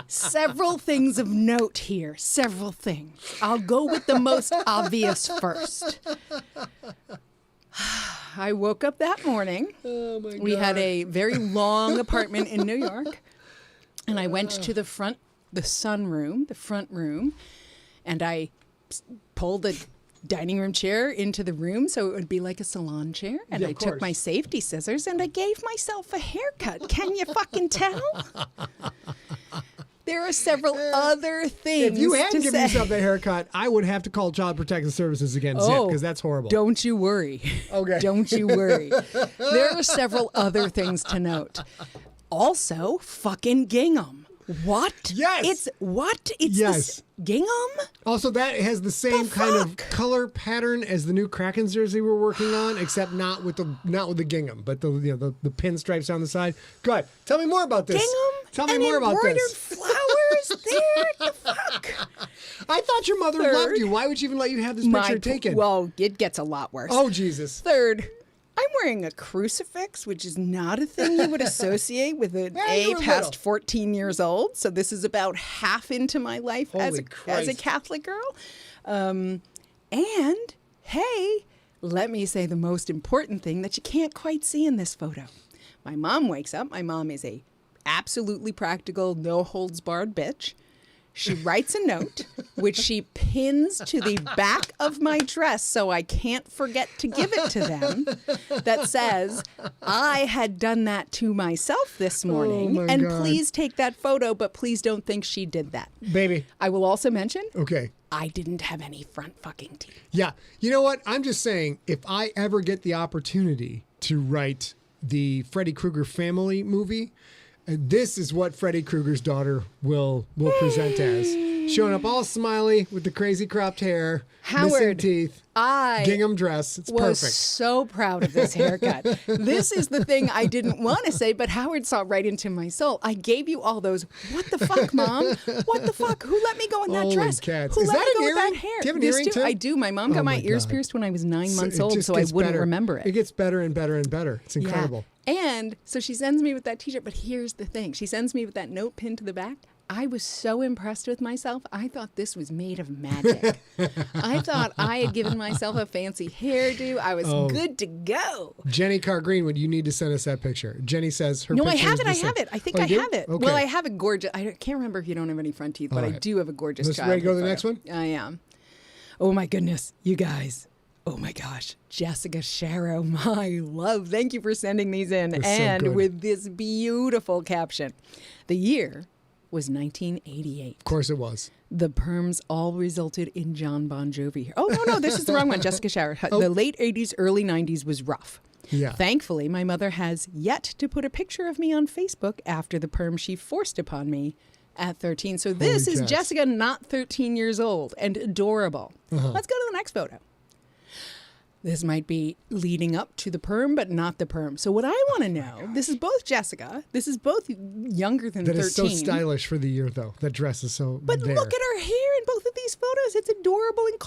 Several things of note here. Several things. I'll go with the most obvious first. I woke up that morning. Oh my God. We had a very long apartment in New York. And I went to the front room, and I pulled the dining room chair into the room so it would be like a salon chair. And I took my safety scissors and I gave myself a haircut. Can you fucking tell? There are several other things. If you hadn't to given say. yourself that haircut, I would have to call Child Protective Services against it because that's horrible. Don't you worry. Okay. Don't you worry. There are several other things to note. Also, fucking gingham. What? Yes. It's what? It's Yes. this gingham? Also, that has the same kind of fuck? color pattern as the new Krakens jersey we're working on, except not with the gingham, but the pinstripes on the side. Go ahead. Tell me more about this. Gingham? Tell me and more about embroidered this. flowers there? The fuck? I thought your mother Third. loved you. Why would she even let you have this picture taken? Well, it gets a lot worse. Oh, Jesus. Third, I'm wearing a crucifix, which is not a thing you would associate with an Yeah, you A were past little. 14 years old. So this is about half into my life as Holy a Christ. Catholic girl. And hey, let me say the most important thing that you can't quite see in this photo. My mom wakes up. My mom is a absolutely practical, no holds barred bitch. She writes a note, which she pins to the back of my dress so I can't forget to give it to them, that says, I had done that to myself this morning, my and God. please take that photo, but please don't think she did that. Baby. I will also mention, Okay. I didn't have any front fucking teeth. Yeah. You know what? I'm just saying, if I ever get the opportunity to write the Freddy Krueger family movie, this is what Freddy Krueger's daughter will present as. Showing up all smiley with the crazy cropped hair, missing Howard, teeth, I gingham dress. It's was perfect. so proud of this haircut. This is the thing I didn't want to say, but Howard saw right into my soul. I gave you all those, what the fuck, Mom? What the fuck? Who let me go in that Holy dress? cats. Who Is let that me an go with earring? that hair? Do you have an This earring too? too? I do. My mom got Oh my my ears God. pierced when I was 9 months It old, just so I gets wouldn't better. remember it. It gets better and better and better. It's incredible. Yeah. And so she sends me with that t-shirt, but here's the thing. She sends me with that note pinned to the back. I was so impressed with myself. I thought this was made of magic. I thought I had given myself a fancy hairdo. I was good to go. Jenny Carr Greenwood, you need to send us that picture. Jenny says her No, picture I have is it. the I same. have it. I think Oh, I you do? have it. Okay. Well, I have a gorgeous. I can't remember if you don't have any front teeth, but I do have a gorgeous Let's child. ready to go to the next one? I am. Oh my goodness, you guys. Oh my gosh, Jessica Sharrow, my love. Thank you for sending these in. They're so And good. with this beautiful caption. The year was 1988. Of course it was. The perms all resulted in John Bon Jovi. Oh, no, this is the wrong one. Jessica Sharrow. Oh. The late 80s, early 90s was rough. Yeah. Thankfully, my mother has yet to put a picture of me on Facebook after the perm she forced upon me at 13. So this Holy is cats. Jessica, not 13 years old, and adorable. Uh-huh. Let's go to the next photo. This might be leading up to the perm, but not the perm. So what I want to know, this is both Jessica. This is both younger than That 13. is so stylish for the year, though. That dress is so But there. look at her hair in both of these photos. It's adorable and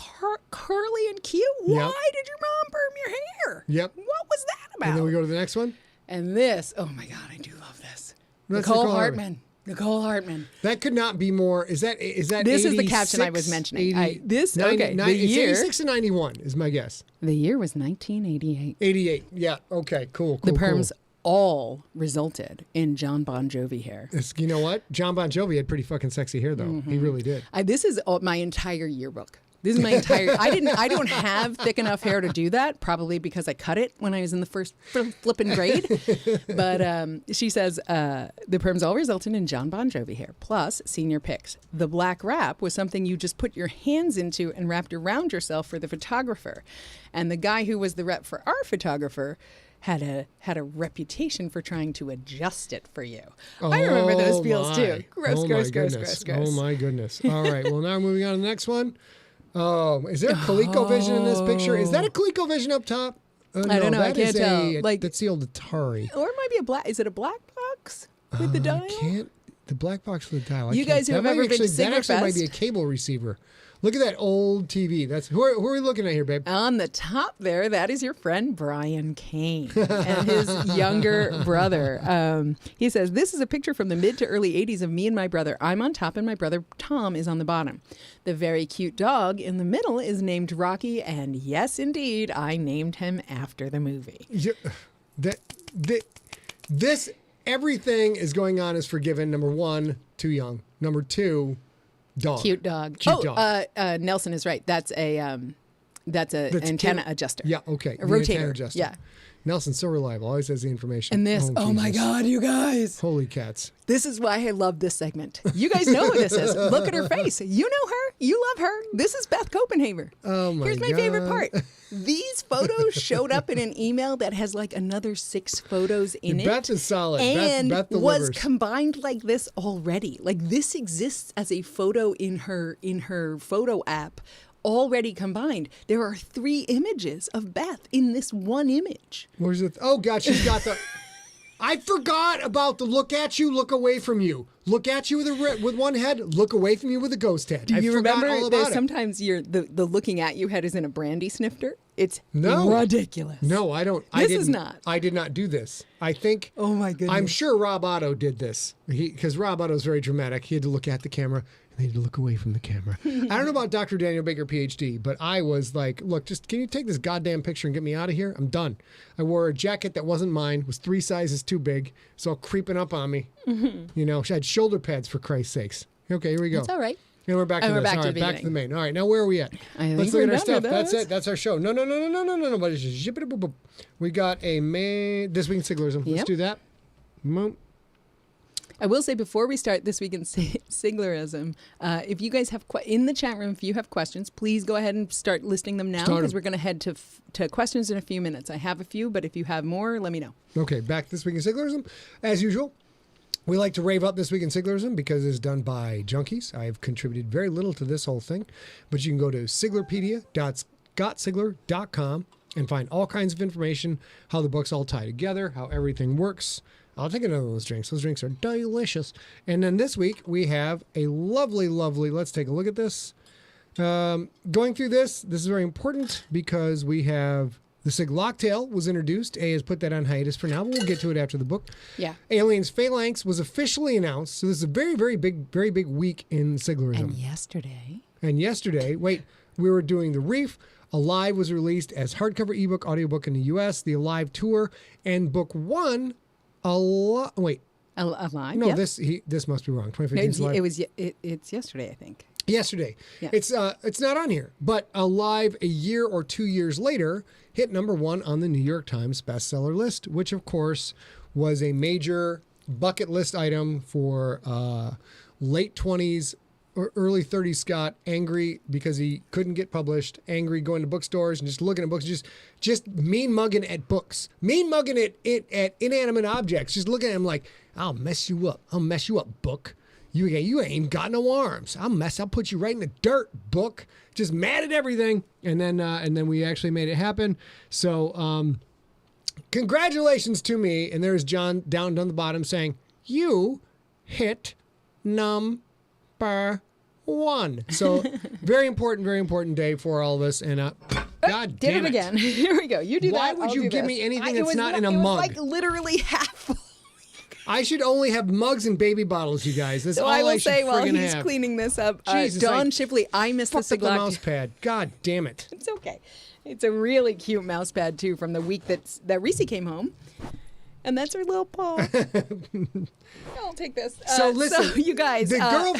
curly and cute. Yep. Why did your mom perm your hair? Yep. What was that about? And then we go to the next one. And this, oh my God, I do love this. That's Nicole Nicole Hartman. Nicole Hartman. That could not be more. Is that This is the caption I 86, was mentioning. 80, This, 90, okay, the it's year. 86 and 91 is my guess. The year was 1988. 88. Yeah. Okay. Cool. The Cool. perms all resulted in John Bon Jovi hair. You know what? John Bon Jovi had pretty fucking sexy hair, though. He really did. This is my entire yearbook. This is my entire. I don't have thick enough hair to do that. Probably because I cut it when I was in the first flipping grade. But she says the perms all resulted in John Bon Jovi hair plus senior pics. The black wrap was something you just put your hands into and wrapped around yourself for the photographer. And the guy who was the rep for our photographer had a reputation for trying to adjust it for you. I remember those feels too. Gross, Oh, gross, my gross, goodness. gross, gross. Oh my goodness. All right. Well, now moving on to the next one. Oh, is there a ColecoVision in this picture? Is that a ColecoVision up top? I don't know. I that can't is tell. Like, that's the old Atari. or it might be a black. Is it a black box with the dial? I can't. The black box with the dial. I You can't- guys who that have might ever been to actually, that actually might be a Siglerfest? cable receiver. Look at that old TV. That's who are we looking at here, babe? On the top there, that is your friend Brian Kane and his younger brother. He says, this is a picture from the mid to early 80s of me and my brother. I'm on top and my brother Tom is on the bottom. The very cute dog in the middle is named Rocky. And yes, indeed, I named him after the movie. Yeah, this everything is going on is forgiven. Number one, too young. Number two, dog. Cute dog. Cute dog. Nelson is right. That's a That's an antenna adjuster. Yeah, okay. A The rotator. antenna adjuster. Yeah. Nelson's so reliable. Always has the information. And this, oh my Jesus. God, you guys. Holy cats. This is why I love this segment. You guys know who this is. Look at her face. You know her. You love her. This is Beth Copenhaver. Oh my Here's my God. favorite part. These photos showed up in an email that has like another 6 photos in it. Beth is solid. And Beth was delivers. combined like this already. Like this exists as a photo in her photo app. Already combined. There are 3 images of Beth in this one image. Where's it? Oh God, she's got the. I forgot about the look at you, look away from you. Look at you with one head, look away from you with a ghost head. Do you forgot remember all that about it. sometimes the looking at you head is in a brandy snifter? It's No. ridiculous. No, I don't. This is not. I did not do this. I think. Oh my goodness. I'm sure Rob Otto did this because Rob Otto is very dramatic. He had to look at the camera and he had to look away from the camera. I don't know about Dr. Daniel Baker, PhD, but I was like, look, just can you take this goddamn picture and get me out of here? I'm done. I wore a jacket that wasn't mine, was 3 sizes too big, it's all creeping up on me. You know, she had shoulder pads for Christ's sakes. Okay, here we go. It's all right. And we're back to And we're this. back All to right, the back to the beginning. main. All right, now where are we at? I Let's think look we're at our done stuff. with That's those. it. That's our show. No. But it's just boop. We got a main this week in Siglerism. Let's Yep. do that. Boom. I will say before we start this week in Siglerism, if you guys have in the chat room, if you have questions, please go ahead and start listing them now Start 'em. because we're going to head to questions in a few minutes. I have a few, but if you have more, let me know. Okay, back this week in Siglerism. As usual, we like to rave up This Week in Siglerism because it's done by junkies. I've contributed very little to this whole thing, but you can go to siglerpedia.scottsigler.com and find all kinds of information, how the books all tie together, how everything works. I'll take another one of those drinks. Those drinks are delicious. And then this week, we have a lovely, let's take a look at this. Going through this is very important because we have the Siglocktail was introduced. A has put that on hiatus for now, but we'll get to it after the book. Yeah. Aliens Phalanx was officially announced. So this is a very, very big week in Siglerism. And yesterday, Wait, we were doing the Reef. Alive was released as hardcover ebook, audiobook in the U.S., the Alive Tour, and book 1, wait. Alive? No, yeah. this must be wrong. 2015 It's yesterday, I think. Yesterday. Yeah. It's not on here, but Alive a year or 2 years later hit number 1 on the New York Times bestseller list, which of course was a major bucket list item for late 20s or early 30s Scott, angry because he couldn't get published, angry going to bookstores and just looking at books, just mean mugging at books, mean mugging at inanimate objects, just looking at him like, I'll mess you up, book. You ain't got no arms. I'll put you right in the dirt, book. Just mad at everything. And then we actually made it happen. So congratulations to me. And there's John down the bottom saying, you hit number 1. So very important day for all of us. And God Did damn it again. Here we go. You do Why that. would I'll you do give this. me anything It that's was not in a it mug? was like literally half full. I should only have mugs and baby bottles, you guys. That's So all I will should say while friggin' he's have. cleaning this up, Jesus, Dawn I Shipley, I missed the Fucked up the Siglock. mouse pad. God damn it. It's okay. It's a really cute mouse pad too from the week that Reese came home. And that's her little paw. I'll take this. So listen, so you guys, the girl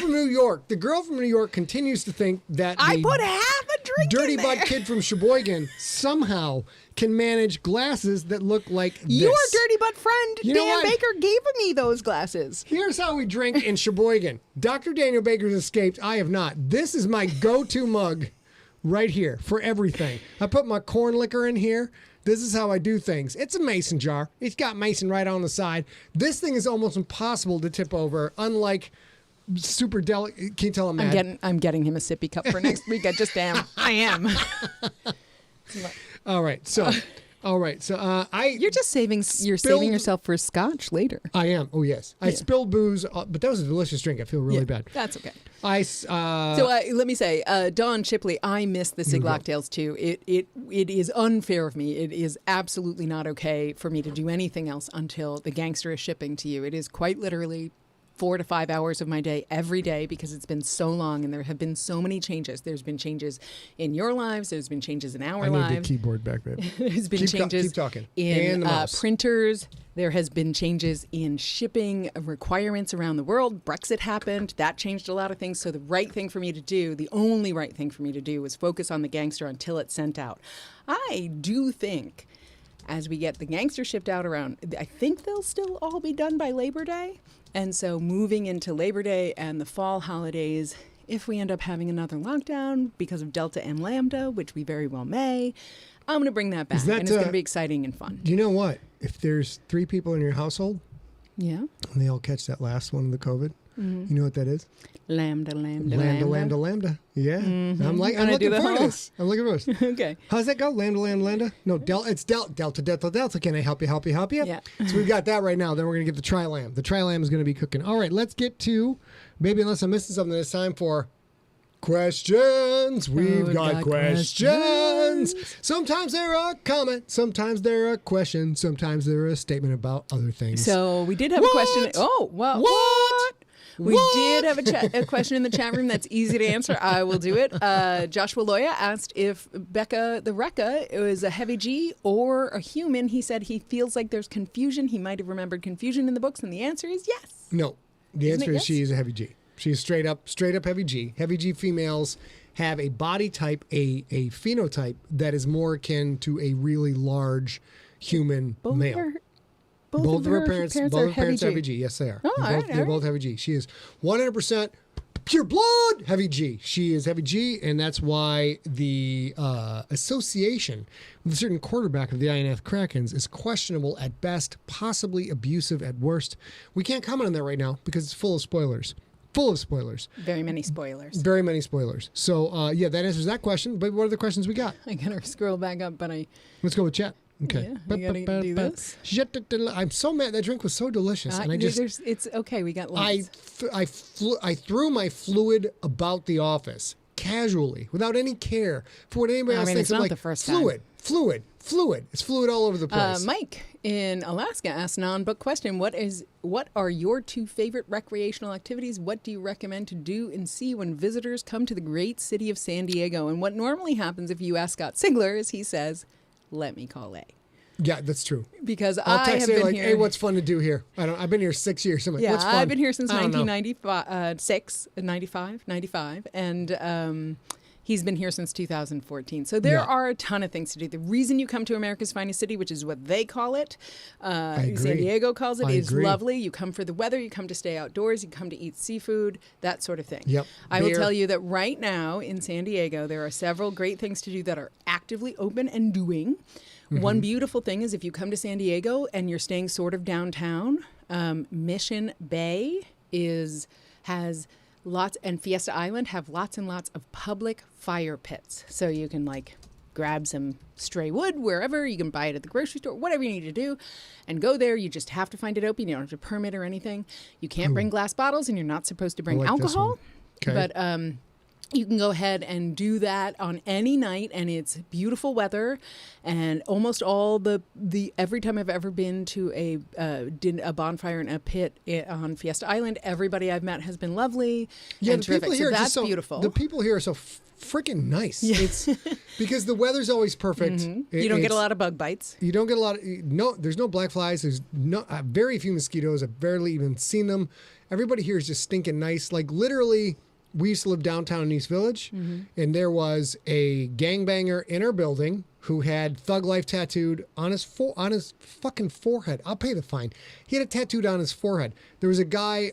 from New York continues to think that I the put half a drink dirty in there. butt kid from Sheboygan somehow can manage glasses that look like this. Your dirty butt friend, You know Dan what? Baker, gave me those glasses. Here's how we drink in Sheboygan. Dr. Daniel Baker's escaped. I have not. This is my go-to mug right here for everything. I put my corn liquor in here. This is how I do things. It's a mason jar. It's got mason right on the side. This thing is almost impossible to tip over, unlike super delicate. Can you tell I'm mad? I'm getting him a sippy cup for next week. I just am. I am. All right. So You're just saving. You're saving yourself for scotch later. I am. Oh yes. I spilled booze, but that was a delicious drink. I feel really bad. That's okay. So Let me say, Dawn Shipley, I missed the Siglocktails too. It is unfair of me. It is absolutely not okay for me to do anything else until the gangster is shipping to you. It is quite literally 4 to 5 hours of my day every day because it's been so long and there have been so many changes. There's been changes in your lives. There's been changes in our lives. I need the keyboard back, babe. There's been changes keep talking. in printers. There has been changes in shipping requirements around the world. Brexit happened. That changed a lot of things. So the right thing for me to do, the only right thing for me to do was focus on the gangster until it's sent out. I do think as we get the gangster shipped out around, I think they'll still all be done by Labor Day. And so moving into Labor Day and the fall holidays, if we end up having another lockdown because of Delta and Lambda, which we very well may, I'm going to bring that back. And it's going to be exciting and fun. Do you know what? If there's 3 people in your household, yeah, and they all catch that last one of the COVID, you know what that is? Lambda. Yeah. I'm looking forward to this. I'm looking forward to this. Okay. How's that go? Lambda. No, it's Delta. Can I help you? Yeah. So we've got that right now. Then we're going to get the tri-lamb. The tri-lamb is going to be cooking. All right, let's get to, maybe unless I'm missing something, it's time for questions. We've got questions. Sometimes they're a comment. Sometimes they're a question. Sometimes they're a statement about other things. So we did have a question. Oh, well, what? We did have a question in the chat room that's easy to answer. I will do it. Joshua Loya asked if Becca the Rekka is a heavy G or a human. He said he feels like there's confusion. He might have remembered confusion in the books, and the answer is yes. No, the answer is she is a heavy G. She's straight up heavy G. Heavy G females have a body type, a phenotype that is more akin to a really large human male. Both of her parents are heavy G. Yes, they are. Oh, they're both heavy G. She is 100% pure blood heavy G. She is heavy G, and that's why the association with a certain quarterback of the INF Krakens is questionable at best, possibly abusive at worst. We can't comment on that right now because it's full of spoilers. Very many spoilers. So, yeah, that answers that question. But what are the questions we got? I gotta scroll back up, but let's go with chat. Okay. Yeah, you gotta do this. I'm so mad. That drink was so delicious, and it's okay. We got lots. I threw my fluid about the office casually, without any care for what anybody else thinks. It's not I'm like, the first fluid. It's fluid all over the place. Mike in Alaska asked non-book question: What are your 2 favorite recreational activities? What do you recommend to do and see when visitors come to the great city of San Diego? And what normally happens if you ask Scott Sigler is he says, "Let me call A." Yeah, that's true. Because I'll text you like, here. "Hey, what's fun to do here?" I've been here 6 years. I'm like, what's fun? I've been here since 1995, and he's been here since 2014. So there are a ton of things to do. The reason you come to America's finest city, which is what they call it, San Diego calls it, is lovely. You come for the weather. You come to stay outdoors. You come to eat seafood, that sort of thing. Yep. I will tell you that right now in San Diego, there are several great things to do that are actively open and doing. One beautiful thing is if you come to San Diego and you're staying sort of downtown, Mission Bay has lots, and Fiesta Island have lots and lots of public fire pits. So you can grab some stray wood wherever, you can buy it at the grocery store, whatever you need to do, and go there. You just have to find it open. You don't have to permit or anything. You can't bring glass bottles, and you're not supposed to bring alcohol. Okay. But you can go ahead and do that on any night, and it's beautiful weather. And almost all the every time I've ever been to a bonfire in a pit on Fiesta Island, everybody I've met has been lovely and terrific. So that's beautiful. The people here are so freaking nice. Yeah. It's because the weather's always perfect. You don't get a lot of bug bites. You don't get a lot of there's no black flies. There's very few mosquitoes. I've barely even seen them. Everybody here is just stinking nice. Like literally. We used to live downtown in East Village, and there was a gangbanger in our building who had Thug Life tattooed on his fucking forehead. I'll pay the fine. He had it tattooed on his forehead. There was a guy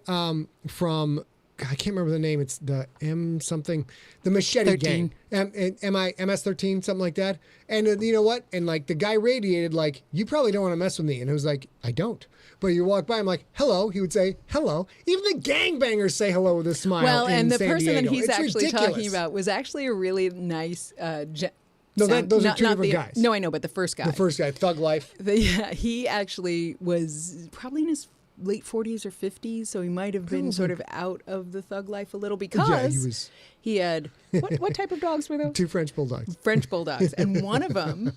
from I can't remember the name. It's the M something, the Machete 13. Gang, MS-13, something like that. And you know what? And the guy radiated you probably don't want to mess with me. And it was like, I don't. But you walk by, I'm like, hello. He would say, hello. Even the gangbangers say hello with a smile. Well, and the San person Diego. that he's It's actually ridiculous. talking about was actually a really nice. Those are two different guys. No, I know, but the first guy. The first guy, Thug Life. He actually was probably in his late 40s or 50s, so he might have been sort of out of the thug life a little because he had what type of dogs were those? 2 French bulldogs. French bulldogs, and one of them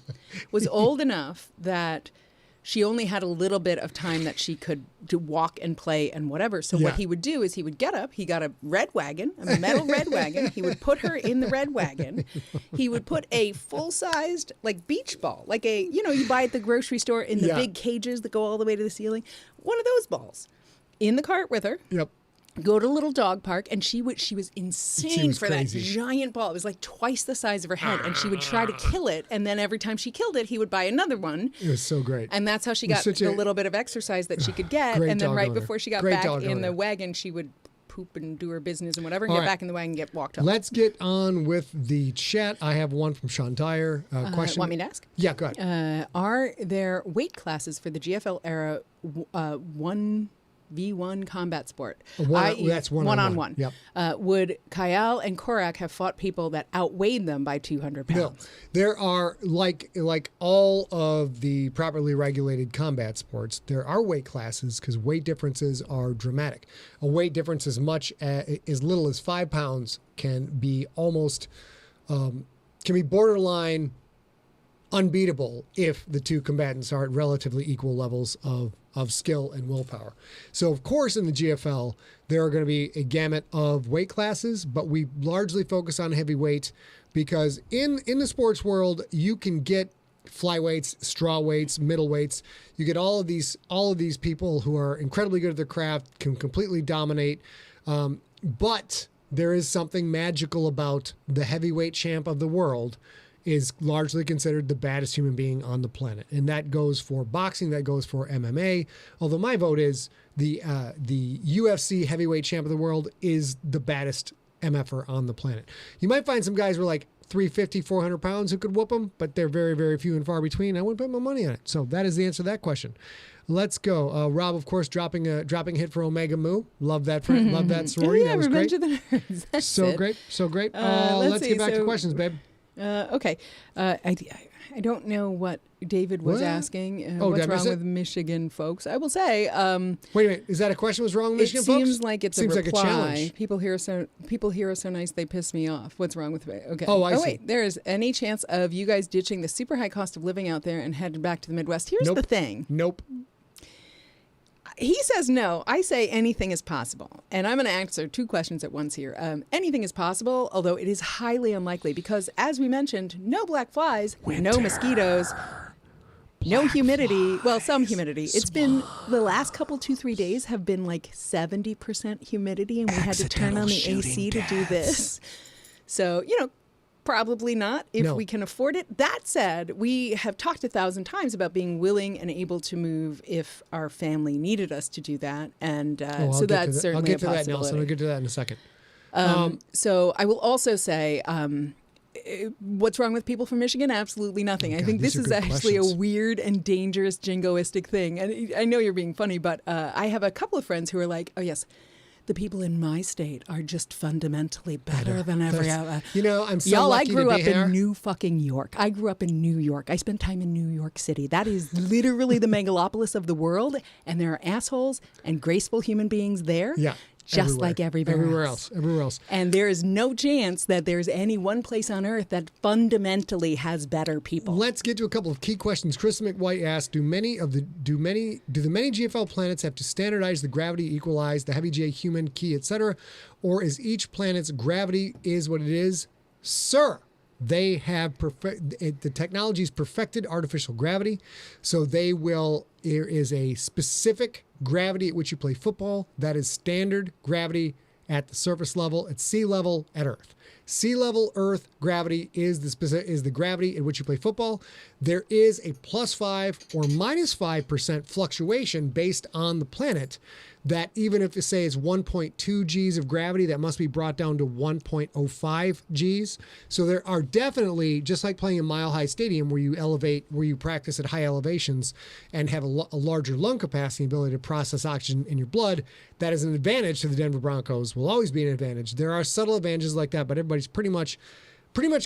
was old enough that she only had a little bit of time that she could to walk and play and whatever. So what he would do is he would get up. He got a red wagon, a metal red wagon. He would put her in the red wagon. He would put a full-sized like beach ball, like a, you know, you buy at the grocery store in the big cages that go all the way to the ceiling. One of those balls in the cart with her. Yep. Go to a little dog park, and she was insane for crazy. that giant ball. It was like twice the size of her head, and she would try to kill it, and then every time she killed it, he would buy another one. It was so great. And that's how she got the little bit of exercise that she could get. And then right before she got back in the wagon, she would poop and do her business and whatever, and get back in the wagon and get walked home. Let's get on with the chat. I have one from Sean Dyer. Question. Want me to ask? Yeah, go ahead. Are there weight classes for the GFL era 1v1 combat sport? That's one-on-one. Yep. Would Kyle and Korak have fought people that outweighed them by 200 pounds? No. There are, like all of the properly regulated combat sports, there are weight classes because weight differences are dramatic. A weight difference as little as 5 pounds can be almost, can be borderline unbeatable if the two combatants are at relatively equal levels of skill and willpower. So, of course, in the GFL, there are going to be a gamut of weight classes, but we largely focus on heavyweight because in the sports world, you can get flyweights, straw weights, middleweights. You get all of these people who are incredibly good at their craft, can completely dominate, but there is something magical about the heavyweight champ of the world is largely considered the baddest human being on the planet. And that goes for boxing, that goes for MMA. Although my vote is the UFC heavyweight champ of the world is the baddest MFer on the planet. You might find some guys who are like 350, 400 pounds who could whoop them, but they're very, very few and far between. I wouldn't put my money on it. So that is the answer to that question. Let's go. Rob, of course, dropping a hit for Omega Mu. Love that friend. Love that sorority. Yeah, that was Revenge great. of the Nerds. That's So it. great. So great. Let's get back to questions, babe. Okay. I don't know what David was asking. What's wrong with Michigan folks? I will say. Wait a minute. Is that a question? What's wrong with Michigan folks? It seems like it's a reply. Like a challenge. People here are so nice they piss me off. What's wrong with me? Okay. Oh, I see. Wait. There is any chance of you guys ditching the super high cost of living out there and heading back to the Midwest? Here's the thing. Nope. He says no. I say anything is possible. And I'm going to answer two questions at once here. Anything is possible, although it is highly unlikely because, as we mentioned, no black flies, no mosquitoes, no humidity. Well, some humidity. It's been the last couple 2-3 days have been like 70% humidity, and we had to turn on the AC to do this. So, probably not if we can afford it. That said, we have talked 1,000 times about being willing and able to move if our family needed us to do that. And so that's certainly a possibility. I'll get to that, Nelson. I'll get to that in a second. So I will also say, what's wrong with people from Michigan? Absolutely nothing. I think this is actually a weird and dangerous jingoistic thing. And I know you're being funny, but I have a couple of friends who are like, oh, yes, the people in my state are just fundamentally better than every other. I'm so lucky I grew to be up here. in New fucking York. I grew up in New York. I spent time in New York City. That is literally the megalopolis of the world, and there are assholes and graceful human beings there. Yeah. Just like everywhere else. And there is no chance that there's any one place on earth that fundamentally has better people. Let's get to a couple of key questions. Chris McWhite asked, do the many GFL planets have to standardize the gravity, equalize the heavy J, human, key, etc., or is each planet's gravity is what it is? Sir, they have the technology's perfected artificial gravity, so there is a specific gravity at which you play football that is standard gravity at the surface level, at sea level, at Earth. Sea level Earth gravity is the gravity at which you play football. There is a +5 or -5% fluctuation based on the planet that even if you say it's 1.2 Gs of gravity, that must be brought down to 1.05 Gs. So there are definitely, just like playing a mile-high stadium where you practice at high elevations and have a larger lung capacity, ability to process oxygen in your blood, that is an advantage to the Denver Broncos, will always be an advantage. There are subtle advantages like that, but everybody's pretty much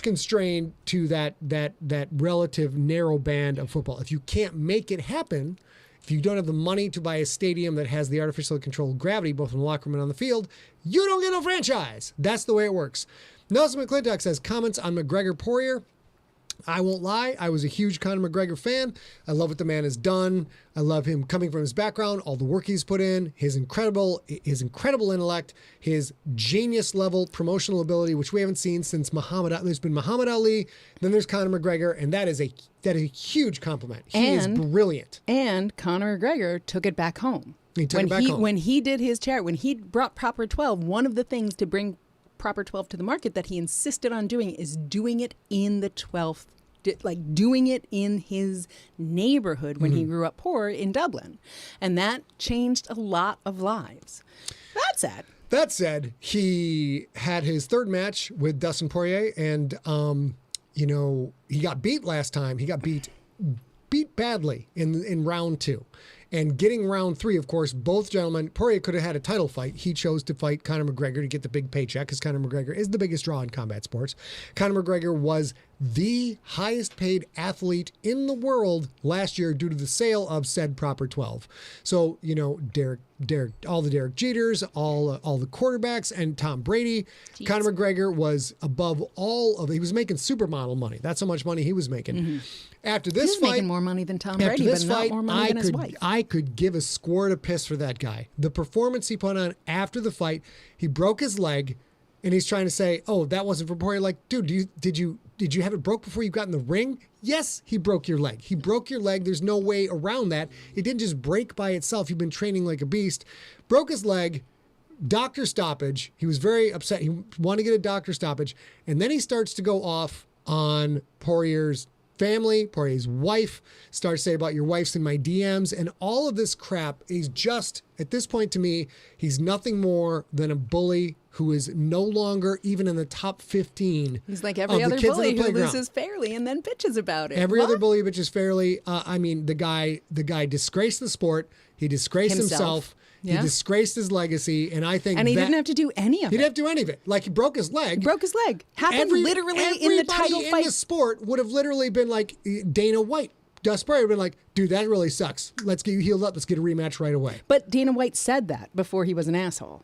constrained to that relative narrow band of football. If you can't make it happen, if you don't have the money to buy a stadium that has the artificially controlled gravity, both in the locker room and on the field, you don't get no franchise. That's the way it works. Nelson McClintock says, comments on McGregor Poirier. I won't lie, I was a huge Conor McGregor fan. I love what the man has done. I love him coming from his background, all the work he's put in, his incredible intellect, his genius level promotional ability, which we haven't seen since Muhammad Ali. There's been Muhammad Ali, then there's Conor McGregor, and that is a huge compliment. He is brilliant. And Conor McGregor took it back home. He took it back home. When he did his charity, when he brought Proper 12, one of the things to bring Proper 12 to the market that he insisted on doing is doing it in the 12th, like doing it in his neighborhood when he grew up poor in Dublin. And that changed a lot of lives. That's sad. That said, he had his third match with Dustin Poirier, and he got beat last time. He got beat badly in round 2. And getting round 3, of course, both gentlemen, Poirier could have had a title fight. He chose to fight Conor McGregor to get the big paycheck because Conor McGregor is the biggest draw in combat sports. Conor McGregor was the highest paid athlete in the world last year due to the sale of said Proper 12. So, Derek, all the Derek Jeters, all the quarterbacks, and Tom Brady. Jeez. Conor McGregor was above he was making supermodel money. That's how much money he was making. Mm-hmm. After this fight, making more money than Tom Brady, but not more money than his wife. I could give a squirt of piss for that guy. The performance he put on after the fight, he broke his leg, and he's trying to say, "Oh, that wasn't for Poirier." Like, dude, did you have it broke before you got in the ring? Yes, he broke your leg. He broke your leg. There's no way around that. It didn't just break by itself. You've been training like a beast. Broke his leg. Doctor stoppage. He was very upset. He wanted to get a doctor stoppage, and then he starts to go off on Poirier's family. Poirier's wife starts saying about your wife's in my DMs, and all of this crap. He's just, at this point to me, he's nothing more than a bully who is no longer even in the top 15. He's like every other bully who loses fairly and then bitches about it. Every other bully bitches fairly. The guy disgraced the sport. He disgraced himself. Yeah. He disgraced his legacy, and I think he didn't have to do any of it. He didn't have to do any of it. Like, he broke his leg. Happened literally in the title fight. Everybody in the sport would have literally been like Dana White. Dust Poirier would have been like, dude, that really sucks. Let's get you healed up. Let's get a rematch right away. But Dana White said that before he was an asshole.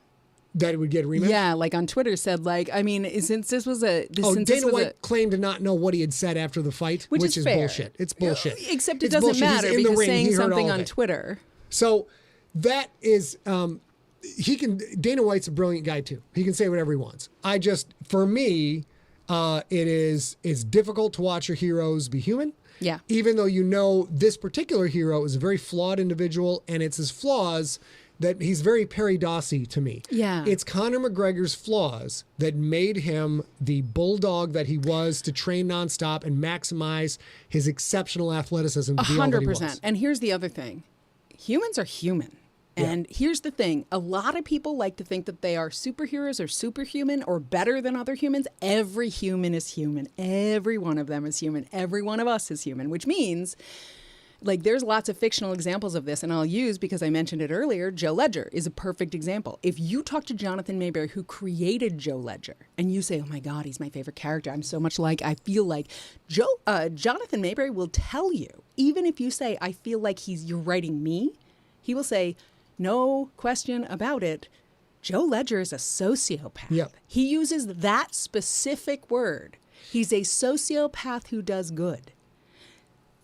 That it would get a rematch? Yeah, like on Twitter said, since this was a... Dana White claimed to not know what he had said after the fight, which is fair. Bullshit. It's bullshit. Except it doesn't matter because saying something on Twitter... So that is... Dana White's a brilliant guy too. He can say whatever he wants. For me, it's difficult to watch your heroes be human. Yeah. Even though this particular hero is a very flawed individual, and it's his flaws that he's very Perry Dawsey to me. Yeah. It's Conor McGregor's flaws that made him the bulldog that he was to train nonstop and maximize his exceptional athleticism to be all that he was. 100%. And here's the other thing. Humans are human. And here's the thing. A lot of people like to think that they are superheroes or superhuman or better than other humans. Every human is human. Every one of them is human. Every one of us is human, which means, like, there's lots of fictional examples of this, and I'll use, because I mentioned it earlier, Joe Ledger is a perfect example. If you talk to Jonathan Mayberry, who created Joe Ledger, and you say, oh my God, he's my favorite character, I'm so much like, I feel like, Jonathan Mayberry will tell you, even if you say, I feel like you're writing me, he will say, no question about it, Joe Ledger is a sociopath. Yep. He uses that specific word. He's a sociopath who does good.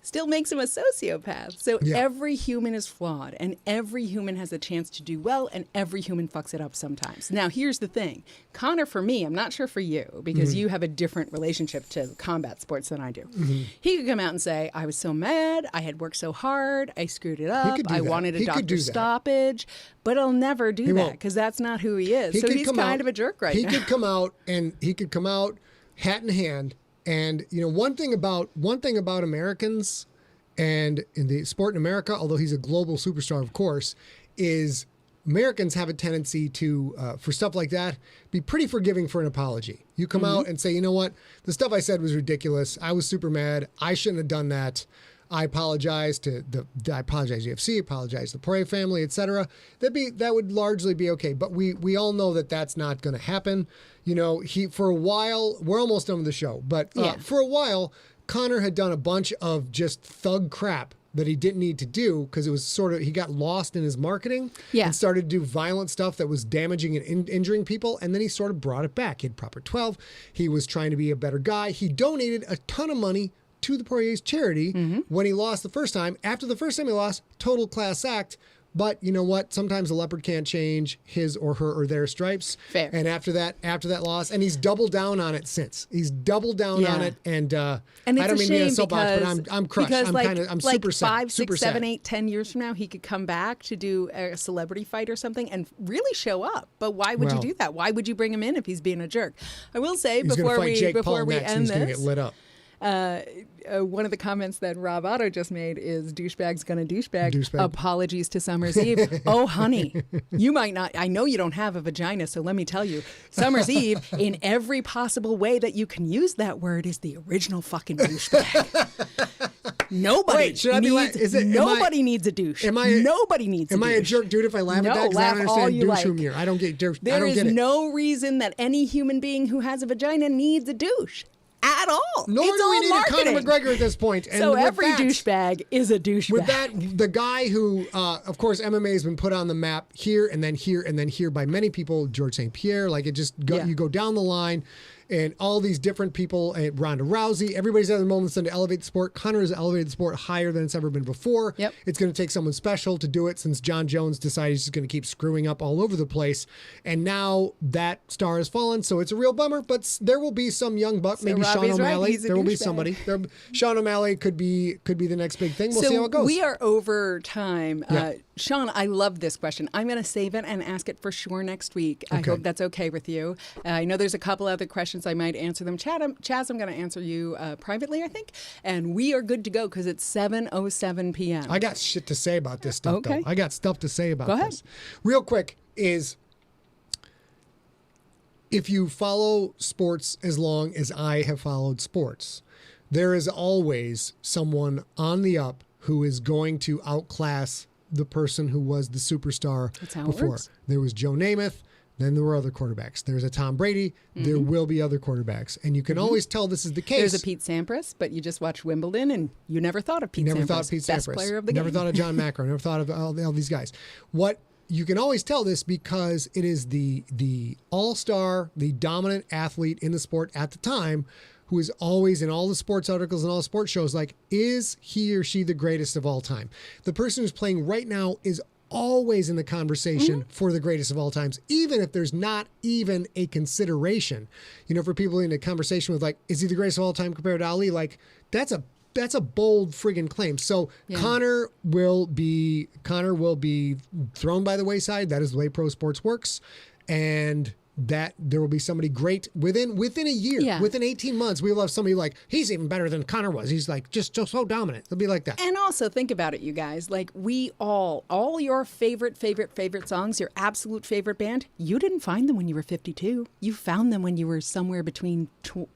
Still makes him a sociopath. So every human is flawed, and every human has a chance to do well, and every human fucks it up sometimes. Now, here's the thing. Conor, for me, I'm not sure for you, because you have a different relationship to combat sports than I do. Mm-hmm. He could come out and say, I was so mad, I had worked so hard, I screwed it up, I wanted a doctor stoppage, but I'll never do that, because that's not who he is. So he's kind of a jerk right now. He could come out, hat in hand. And one thing about Americans and in the sport in America, although he's a global superstar, of course, is Americans have a tendency to, for stuff like that, be pretty forgiving for an apology. You come out and say, you know what, the stuff I said was ridiculous. I was super mad. I shouldn't have done that. I apologize to I apologize to UFC, apologize to the Poirier family, etc. That would largely be okay. But we all know that that's not going to happen. For a while, we're almost done with the show, but for a while, Conor had done a bunch of just thug crap that he didn't need to do because it was he got lost in his marketing and started to do violent stuff that was damaging and injuring people. And then he sort of brought it back. He had Proper 12. He was trying to be a better guy. He donated a ton of money to the Poirier's charity when he lost the first time. After the first time he lost, total class act. But you know what? Sometimes a leopard can't change his or her or their stripes. Fair. And after that loss, and he's doubled down on it since. He's doubled down on it, and it's I don't mean to be a shame soapbox, because, but I'm crushed. because I'm super sad. 5, 6, super 7, sad. 8, 10 years from now, he could come back to do a celebrity fight or something and really show up. But why would you do that? Why would you bring him in if he's being a jerk? I will say He's before fight Jake before Paul we next, and end he's gonna this. get lit up. One of the comments that Rob Otto just made is douchebag's gonna douchebag. Douchebag. Apologies to Summer's Eve. Oh, honey, you might not. I know you don't have a vagina, so let me tell you, Summer's Eve, in every possible way that you can use that word, is the original fucking douchebag. Nobody Wait, should I be needs, is it, nobody needs a douche. Nobody needs a douche. Am I a jerk dude if I laugh at that? No, 'Cause I laugh don't all understand you douche like. humor. I don't get douche. I There don't is get it. no reason that any human being who has a vagina needs a douche. At all. Nor It's do we all need marketing. a Conor McGregor at this point. And So with every that, douchebag is a douchebag. With that, the guy who, of course, MMA has been put on the map here and then here and then here by many people, George St. Pierre, like it just, you go down the line and all these different people, Ronda Rousey, everybody's at the moment to elevate the sport. Conor has elevated the sport higher than it's ever been before. Yep. It's going to take someone special to do it since John Jones decided he's just going to keep screwing up all over the place. And now that star has fallen, so it's a real bummer, but there will be some young buck, maybe Sean Robbie's right, O'Malley. he's a There will be douchebag. somebody. Sean O'Malley could be the next big thing. We'll see how it goes. We are over time. Yeah. Sean, I love this question. I'm going to save it and ask it for sure next week. I hope that's okay with you. I know there's a couple other questions. I might answer them. Chaz, I'm going to answer you privately, I think. And we are good to go because it's 7:07 p.m. I got shit to say about this stuff, Okay. though. I got stuff to say about Go ahead. this. Real quick is, if you follow sports as long as I have followed sports, there is always someone on the up who is going to outclass the person who was the superstar That's how it before. works. There was Joe Namath. Then there were other quarterbacks. There's a Tom Brady. There will be other quarterbacks. And you can always tell this is the case. There's a Pete Sampras, but you just watched Wimbledon and you never thought of Pete Never Sampras. thought of Pete Best Sampras. player of the Never game. thought of John McEnroe. Never thought of all these guys. What you can always tell this because it is the all-star, the dominant athlete in the sport at the time, who is always in all the sports articles and all the sports shows like, is he or she the greatest of all time? The person who's playing right now is always in the conversation for the greatest of all times, even if there's not even a consideration. You know, for people in a conversation with like, is he the greatest of all time compared to Ali? Like, that's a bold friggin' claim. So Conor will be thrown by the wayside. That is the way pro sports works. And that there will be somebody great within a year, within 18 months. We will have somebody like, he's even better than Conor was. He's like just so dominant. It'll be like that. And also think about it, you guys. Like we all your favorite songs, your absolute favorite band, you didn't find them when you were 52. You found them when you were somewhere between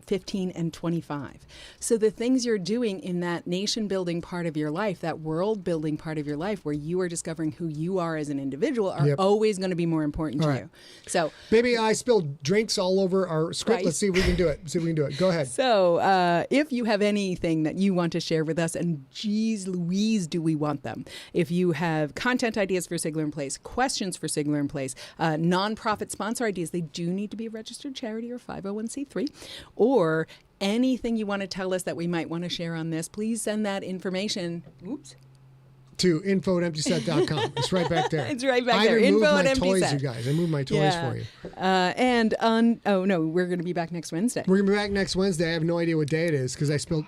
15 and 25. So the things you're doing in that nation building part of your life, that world building part of your life, where you are discovering who you are as an individual, are always going to be more important to you. So maybe I spilled drinks all over our script. Right. Let's see if we can do it. Go ahead. So if you have anything that you want to share with us, and geez Louise, do we want them. If you have content ideas for Sigler in Place, questions for Sigler in Place, nonprofit sponsor ideas, they do need to be a registered charity or 501c3, or anything you want to tell us that we might want to share on this, please send that information. Oops. To info@emptyset.com. It's right back there. It's right back I there. even moved Info my at toys, emptyset. you guys. I moved my toys for you. We're going to be back next Wednesday. We're going to be back next Wednesday. I have no idea what day it is because I spilled...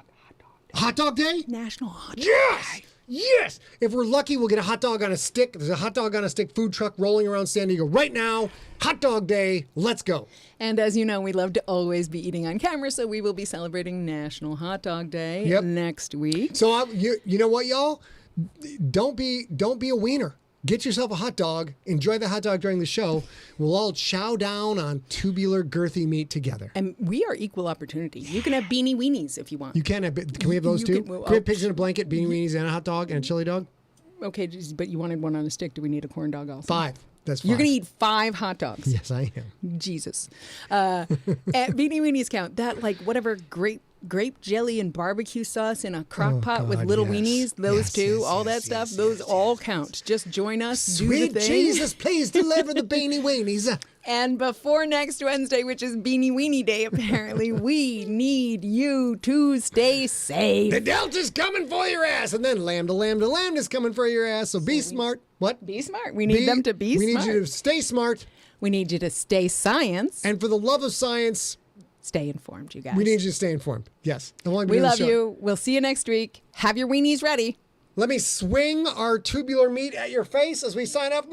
Hot Dog Day? National Hot Dog Yes! Day. Yes! If we're lucky, we'll get a hot dog on a stick. There's a hot dog on a stick food truck rolling around San Diego right now. Hot Dog Day. Let's go. And as you know, we love to always be eating on camera, so we will be celebrating National Hot Dog Day next week. So you know what, y'all? Don't be a wiener. Get yourself a hot dog. Enjoy the hot dog during the show. We'll all chow down on tubular, girthy meat together. And we are equal opportunity. You can have beanie weenies if you want. You can have. Can we have those too? Can we have pigs in a blanket, beanie weenies, and a hot dog and a chili dog? Okay, but you wanted one on a stick. Do we need a corn dog also? 5. That's 5. You're going to eat 5 hot dogs. Yes, I am. Jesus. Beanie weenies count. That, like, whatever grape jelly and barbecue sauce in a crock pot with little weenies, those two, all that stuff, those all count. Just join us. Sweet do the thing. Jesus, please deliver the beanie weenies. And before next Wednesday, which is Beanie Weenie Day, apparently, we need you to stay safe. The Delta's coming for your ass. And then Lambda, Lambda, Lambda's coming for your ass. So be smart. What? Be smart. We need them to be smart. We need you to stay smart. We need you to stay science. And for the love of science, stay informed, you guys. we need you to stay informed. Yes. We love you. We'll see you next week. Have your weenies ready. Let me swing our tubular meat at your face as we sign up.